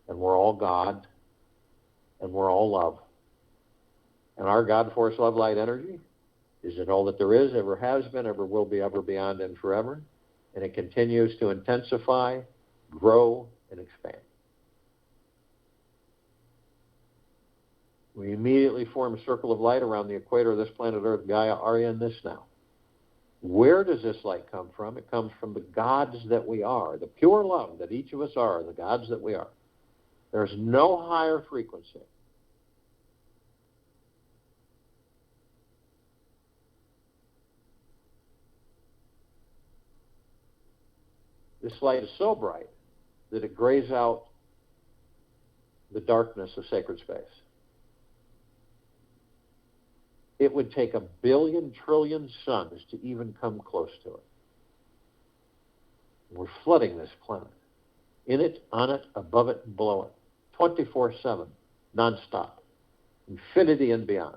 A: And we're all God. And we're all love. And our God, force, love, light, energy is in all that there is, ever has been, ever will be, ever beyond, and forever. And it continues to intensify, grow, and expand. We immediately form a circle of light around the equator of this planet Earth, Gaia, Arya, and this now. Where does this light come from? It comes from the gods that we are, the pure love that each of us are, the gods that we are. There's no higher frequency. This light is so bright that it grays out the darkness of sacred space. It would take 1 billion trillion suns to even come close to it. We're flooding this planet. In it, on it, above it, and below it. 24/7, nonstop. Infinity and beyond.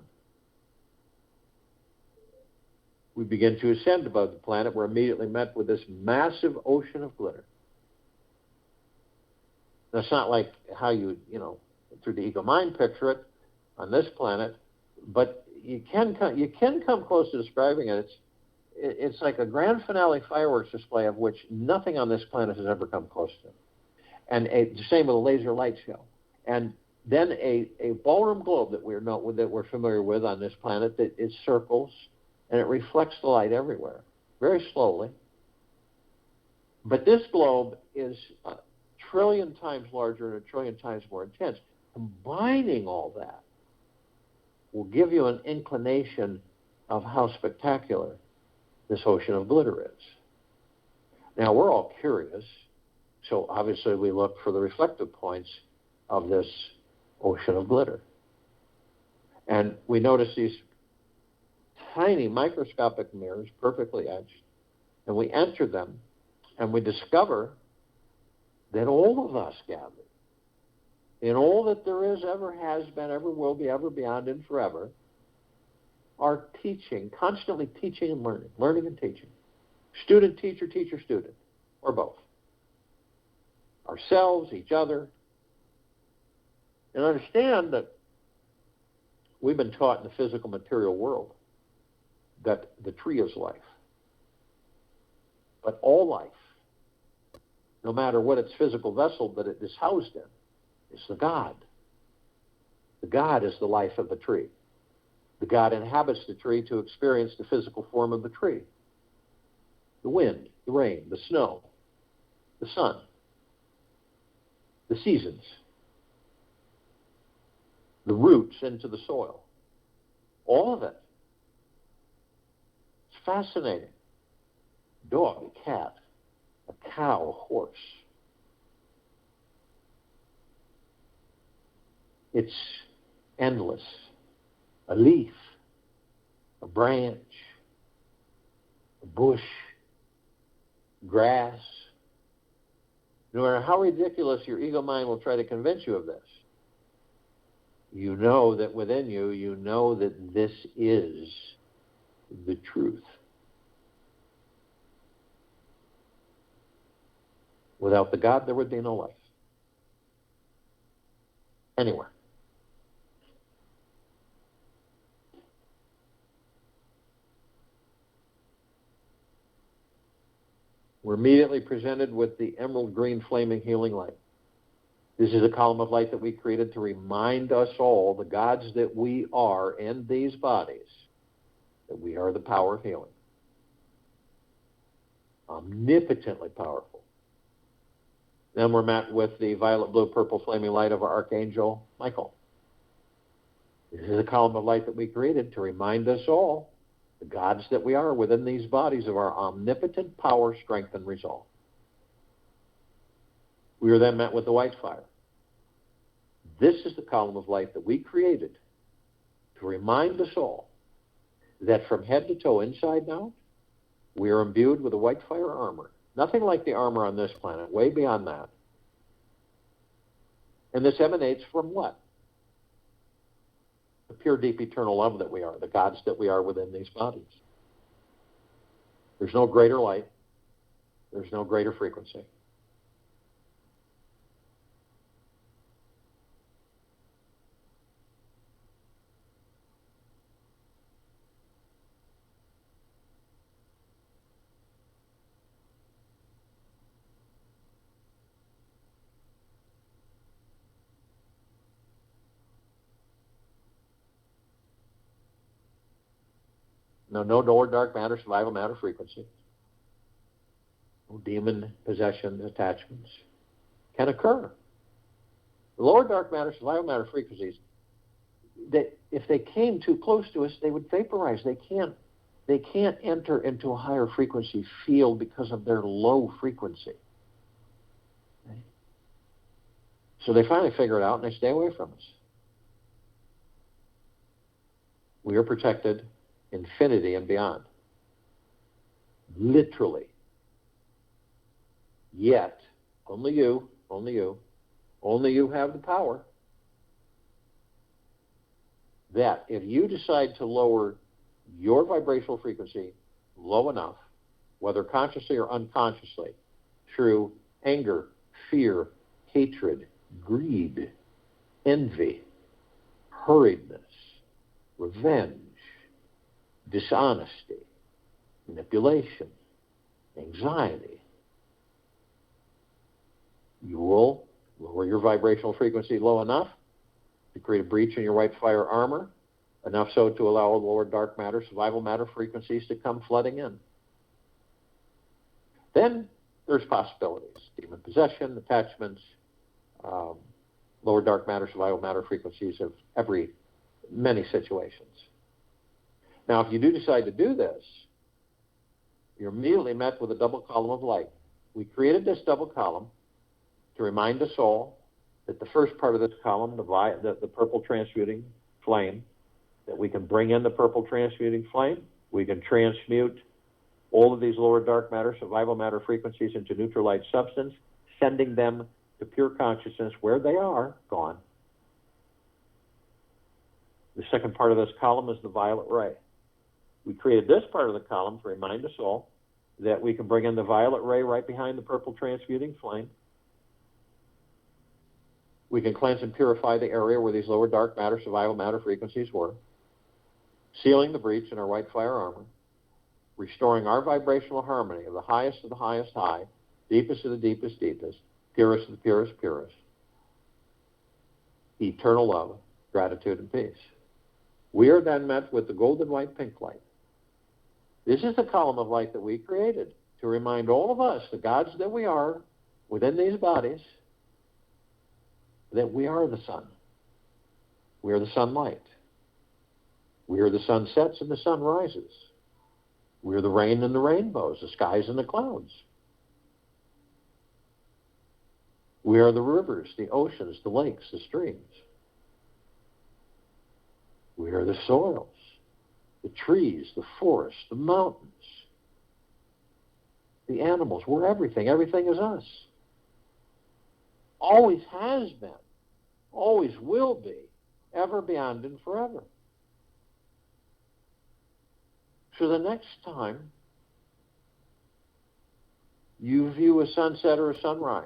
A: We begin to ascend above the planet. We're immediately met with this massive ocean of glitter. That's not like how you through the ego mind picture it on this planet, but you can come close to describing it. It's like a grand finale fireworks display of which nothing on this planet has ever come close to. And the same with a laser light show. And then a ballroom globe that we're familiar with on this planet, that it circles and it reflects the light everywhere, very slowly. But this globe is 1 trillion times larger and 1 trillion times more intense. Combining all that will give you an inclination of how spectacular this ocean of glitter is. Now, we're all curious, so obviously we look for the reflective points of this ocean of glitter. And we notice these tiny microscopic mirrors, perfectly etched, and we enter them, and we discover that all of us gathered, in all that there is, ever has been, ever will be, ever beyond, and forever, are teaching, constantly teaching and learning and teaching. Student, teacher, teacher, student, or both. Ourselves, each other. And understand that we've been taught in the physical material world that the tree is life. But all life, no matter what its physical vessel that it is housed in, is the God. The God is the life of the tree. The God inhabits the tree to experience the physical form of the tree. the wind, the rain, the snow, the sun, the seasons, the roots into the soil. All of it. It's fascinating. A dog, a cat, a cow, a horse. It's endless. A leaf, a branch, a bush, grass. No matter how ridiculous your ego mind will try to convince you of this, you know that within you, you know that this is the truth. Without the God, there would be no life. Anywhere. We're immediately presented with the emerald green flaming healing light. This is a column of light that we created to remind us all, the gods that we are in these bodies, that we are the power of healing. Omnipotently powerful. Then we're met with the violet, blue, purple flaming light of our Archangel Michael. This is a column of light that we created to remind us all, the gods that we are within these bodies, of our omnipotent power, strength, and resolve. We are then met with the white fire. This is the column of light that we created to remind us all that from head to toe, inside and out, we are imbued with a white fire armor. Nothing like the armor on this planet, way beyond that. And this emanates from what? The pure, deep, eternal love that we are, the gods that we are within these bodies. There's no greater light. There's no greater frequency. No lower dark matter, survival matter frequency. No demon possession attachments can occur. The lower dark matter, survival matter frequencies, that if they came too close to us, they would vaporize. They can't enter into a higher frequency field because of their low frequency. Okay? So they finally figure it out and they stay away from us. We are protected infinity and beyond. Literally. Yet, only you have the power that if you decide to lower your vibrational frequency low enough, whether consciously or unconsciously, through anger, fear, hatred, greed, envy, hurriedness, revenge, dishonesty, manipulation, anxiety, you will lower your vibrational frequency low enough to create a breach in your white fire armor, enough so to allow lower dark matter, survival matter frequencies to come flooding in. Then there's possibilities, demon possession, attachments, lower dark matter, survival matter frequencies of many situations. Now, if you do decide to do this, you're immediately met with a double column of light. We created this double column to remind us all that the first part of this column, the purple transmuting flame, that we can bring in the purple transmuting flame, we can transmute all of these lower dark matter, survival matter frequencies into neutral light substance, sending them to pure consciousness where they are gone. The second part of this column is the violet ray. We created this part of the column to remind us all that we can bring in the violet ray right behind the purple transmuting flame. We can cleanse and purify the area where these lower dark matter, survival matter frequencies were, sealing the breach in our white fire armor, restoring our vibrational harmony of the highest high, deepest of the deepest deepest, purest of the purest purest, eternal love, gratitude, and peace. We are then met with the golden white pink light. This is the column of light that we created to remind all of us, the gods that we are, within these bodies, that we are the sun. We are the sunlight. We are the sunsets and the sun rises. We are the rain and the rainbows, the skies and the clouds. We are the rivers, the oceans, the lakes, the streams. We are the soils, the trees, the forests, the mountains, the animals. We're everything. Everything is us. Always has been, always will be, ever, beyond, and forever. So the next time you view a sunset or a sunrise,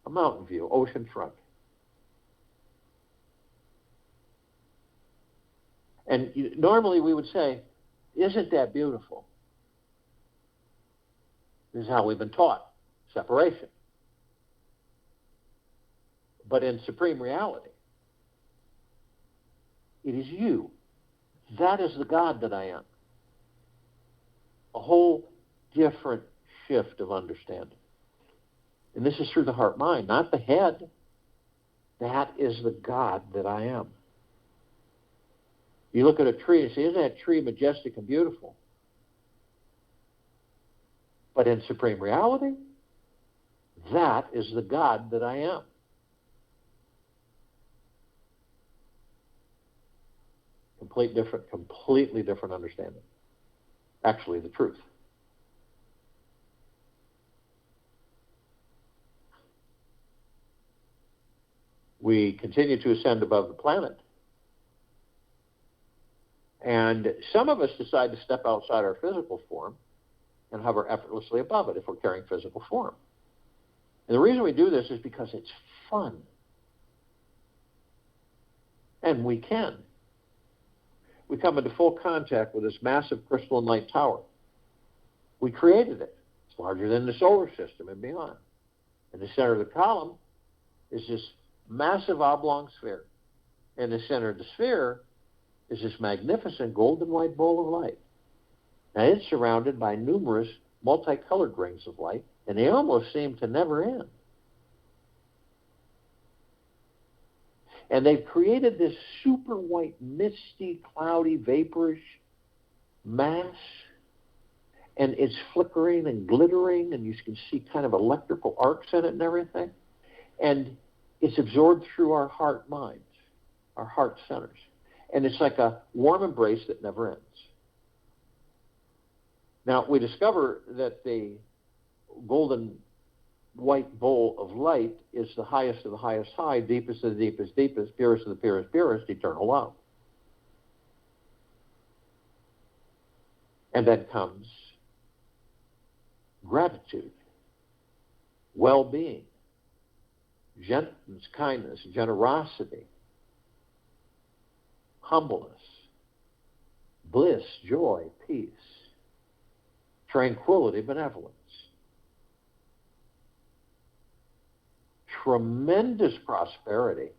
A: a mountain view, ocean front, and normally we would say, isn't that beautiful? This is how we've been taught, separation. But in supreme reality, it is you. That is the God that I am. A whole different shift of understanding. And this is through the heart-mind, not the head. That is the God that I am. You look at a tree and say, isn't that tree majestic and beautiful? But in supreme reality, that is the God that I am. Completely different understanding. Actually, the truth. We continue to ascend above the planet. And some of us decide to step outside our physical form and hover effortlessly above it if we're carrying physical form. And the reason we do this is because it's fun. And we can. We come into full contact with this massive crystalline light tower. We created it. It's larger than the solar system and beyond. In the center of the column is this massive oblong sphere. In the center of the sphere is this magnificent golden white bowl of light. Now, it's surrounded by numerous multicolored rings of light, and they almost seem to never end. And they've created this super white, misty, cloudy, vaporish mass, and it's flickering and glittering, and you can see kind of electrical arcs in it and everything. And it's absorbed through our heart minds, our heart centers. And it's like a warm embrace that never ends. Now, we discover that the golden white bowl of light is the highest of the highest high, deepest of the deepest deepest, purest of the purest purest, eternal love. And then comes gratitude, well-being, gentleness, kindness, generosity, humbleness, bliss, joy, peace, tranquility, benevolence. Tremendous prosperity,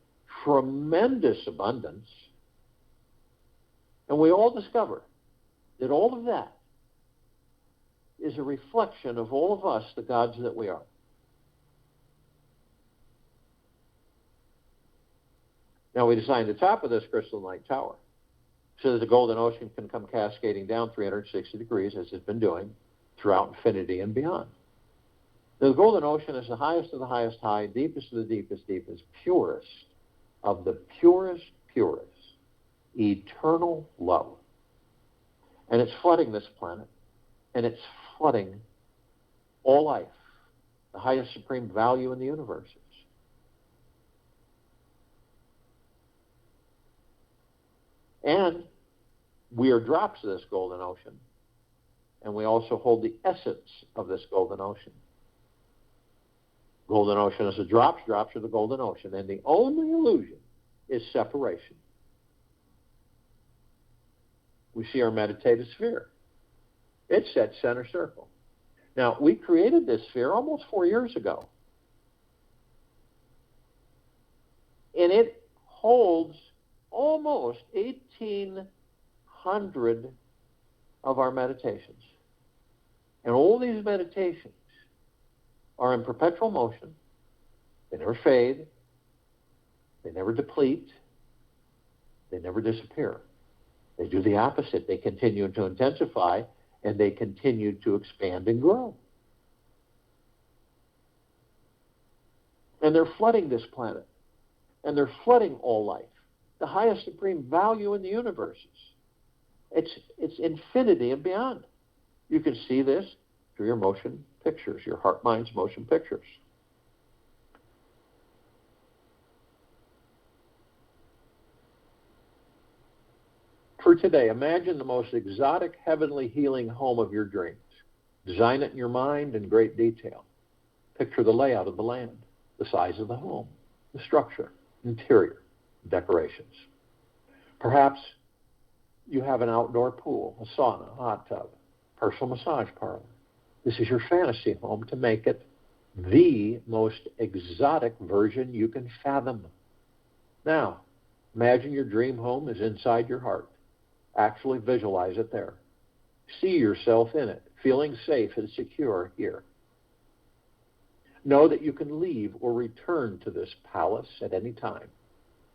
A: tremendous abundance. And we all discover that all of that is a reflection of all of us, the gods that we are. Now, we designed the top of this crystalline light tower so that the golden ocean can come cascading down 360 degrees, as it's been doing throughout infinity and beyond. The golden ocean is the highest of the highest high, deepest of the deepest deepest, purest of the purest purest, eternal love. And it's flooding this planet, and it's flooding all life, the highest supreme value in the universe. And we are drops of this golden ocean, and we also hold the essence of this golden ocean. Golden ocean is the drops of the golden ocean, and the only illusion is separation. We see our meditative sphere. It's that center circle. Now, we created this sphere almost 4 years ago, and it holds almost 1,800 of our meditations. And all these meditations are in perpetual motion. They never fade. They never deplete. They never disappear. They do the opposite. They continue to intensify, and they continue to expand and grow. And they're flooding this planet. And they're flooding all life. The highest supreme value in the universe. It's infinity and beyond. You can see this through your motion pictures, your heart mind's motion pictures. For today, imagine the most exotic, heavenly healing home of your dreams. Design it in your mind in great detail. Picture the layout of the land, the size of the home, the structure, interior, decorations. Perhaps you have an outdoor pool, a sauna, a hot tub, personal massage parlor. This is your fantasy home to make it the most exotic version you can fathom. Now, imagine your dream home is inside your heart. Actually visualize it there. See yourself in it, feeling safe and secure here. Know that you can leave or return to this palace at any time.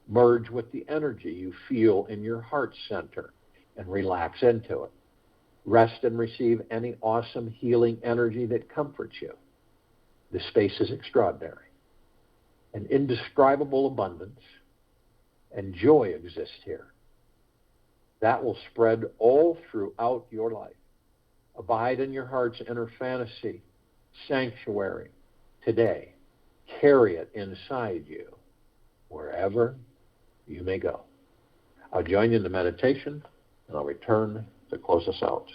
A: Merge with the energy you feel in your heart center and relax into it. Rest and receive any awesome healing energy that comforts you. The space is extraordinary. An indescribable abundance and joy exist here. That will spread all throughout your life. Abide in your heart's inner fantasy, sanctuary, today. Carry it inside you, wherever you may go. I'll join you in the meditation, and I'll return to close us out.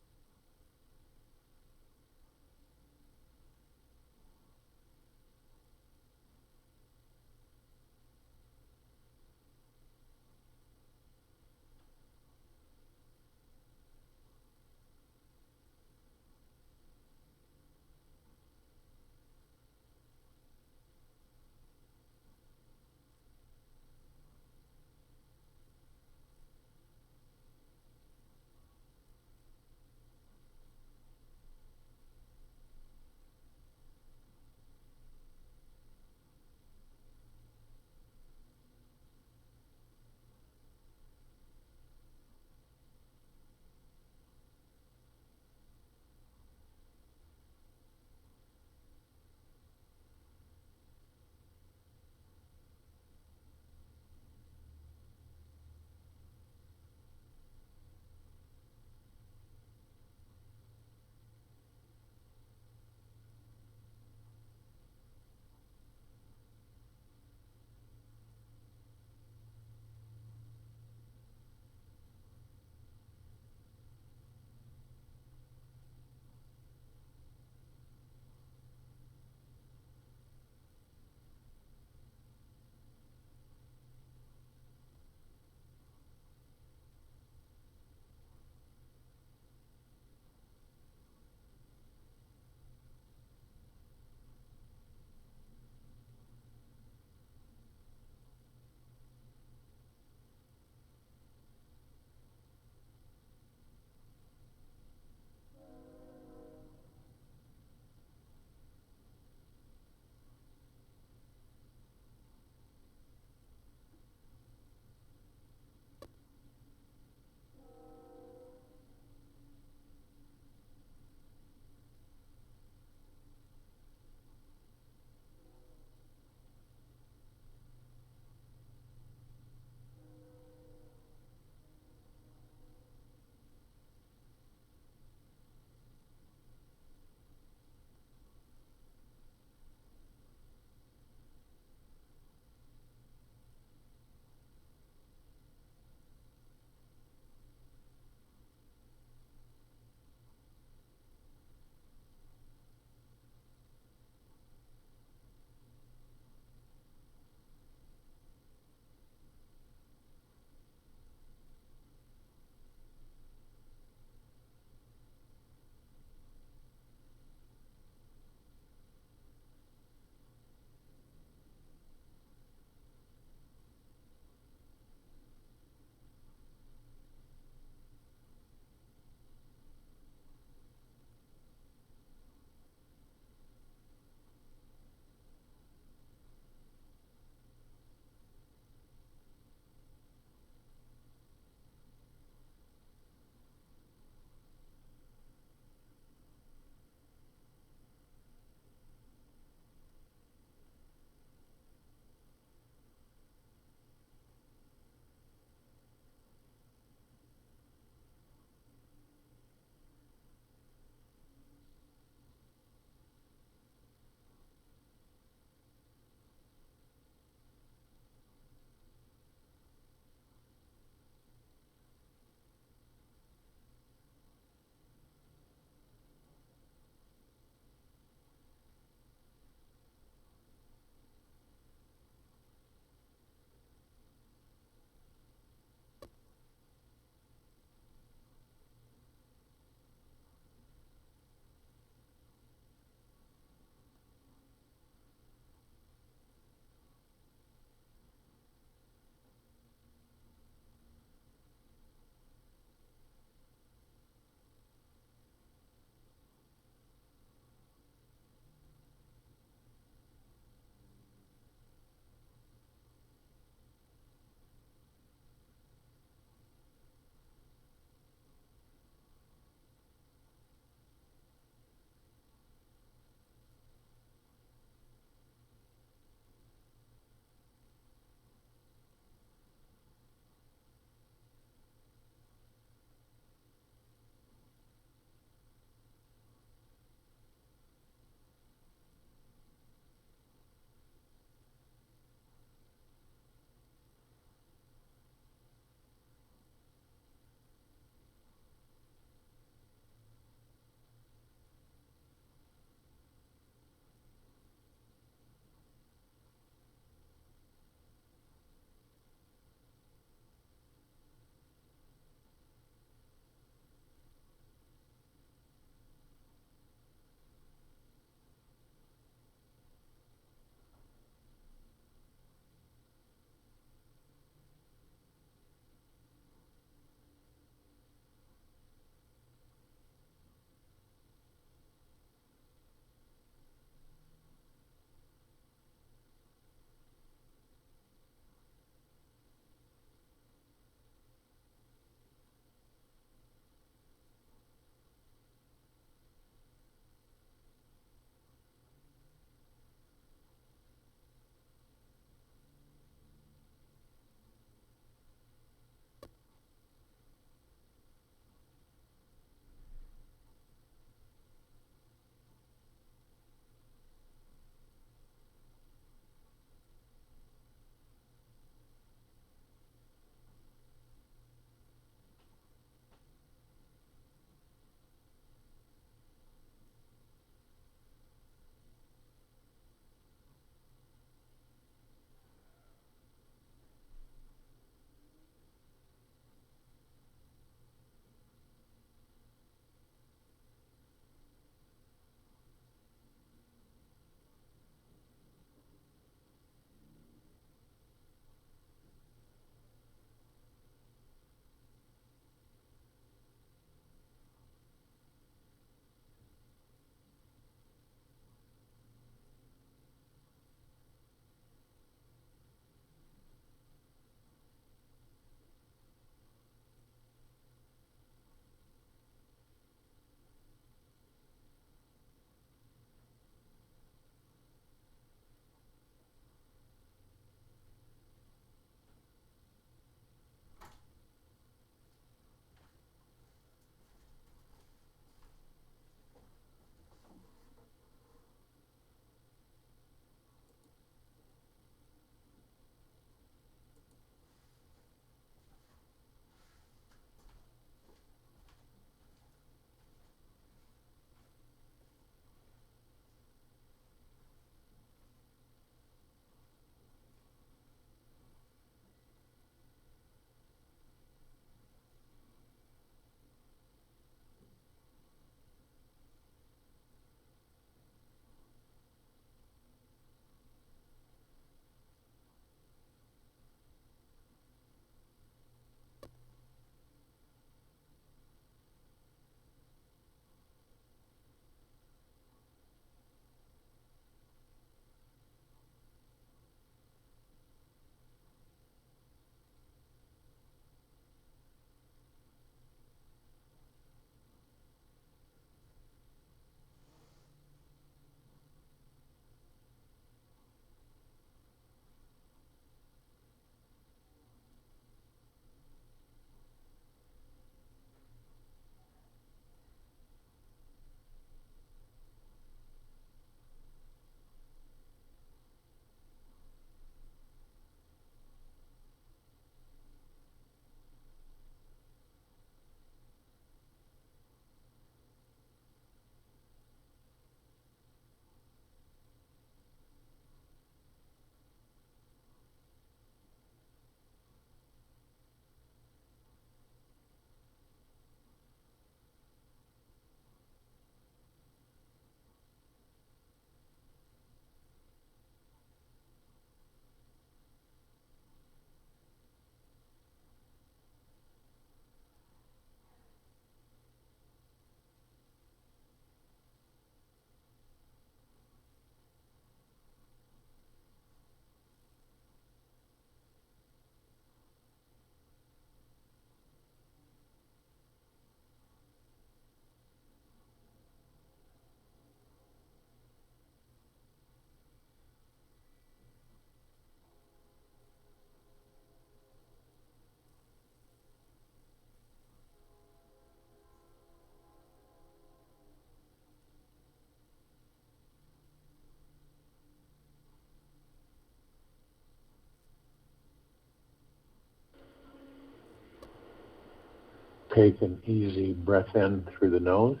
A: Take an easy breath in through the nose.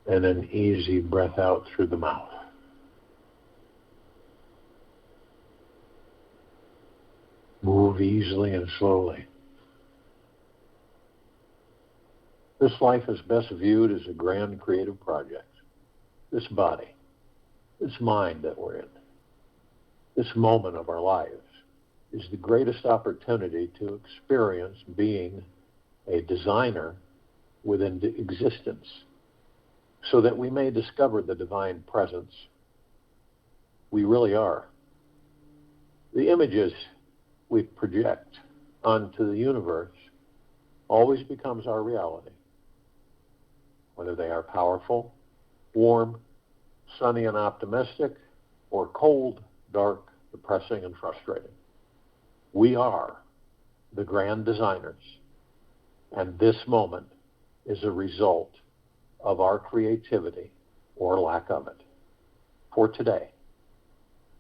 A: And an easy breath out through the mouth. Move easily and slowly. This life is best viewed as a grand creative project. This body, this mind that we're in, this moment of our lives is the greatest opportunity to experience being a designer within existence, so that we may discover the divine presence we really are. The images we project onto the universe always becomes our reality, whether they are powerful, warm, sunny and optimistic, or cold, dark, depressing and frustrating. We are the grand designers, and this moment is a result of our creativity or lack of it. For today,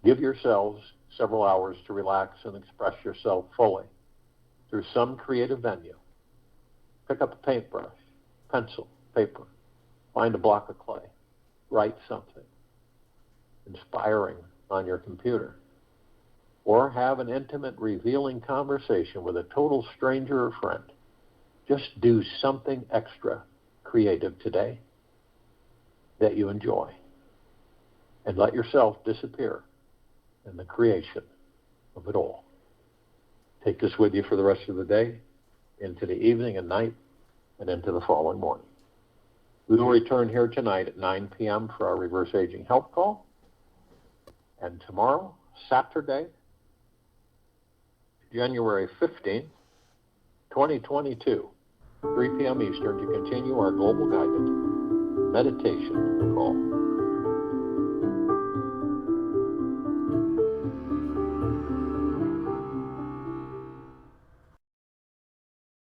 A: give yourselves several hours to relax and express yourself fully through some creative venue. Pick up a paintbrush, pencil, paper, find a block of clay, write something inspiring on your computer, or have an intimate, revealing conversation with a total stranger or friend. Just do something extra creative today that you enjoy, and let yourself disappear in the creation of it all. Take this with you for the rest of the day, into the evening and night, and into the following morning. We will return here tonight at 9 p.m. for our Reverse Aging Help Call, and tomorrow, Saturday, January 15th, 2022, 3 p.m. Eastern, to continue our global guided meditation call.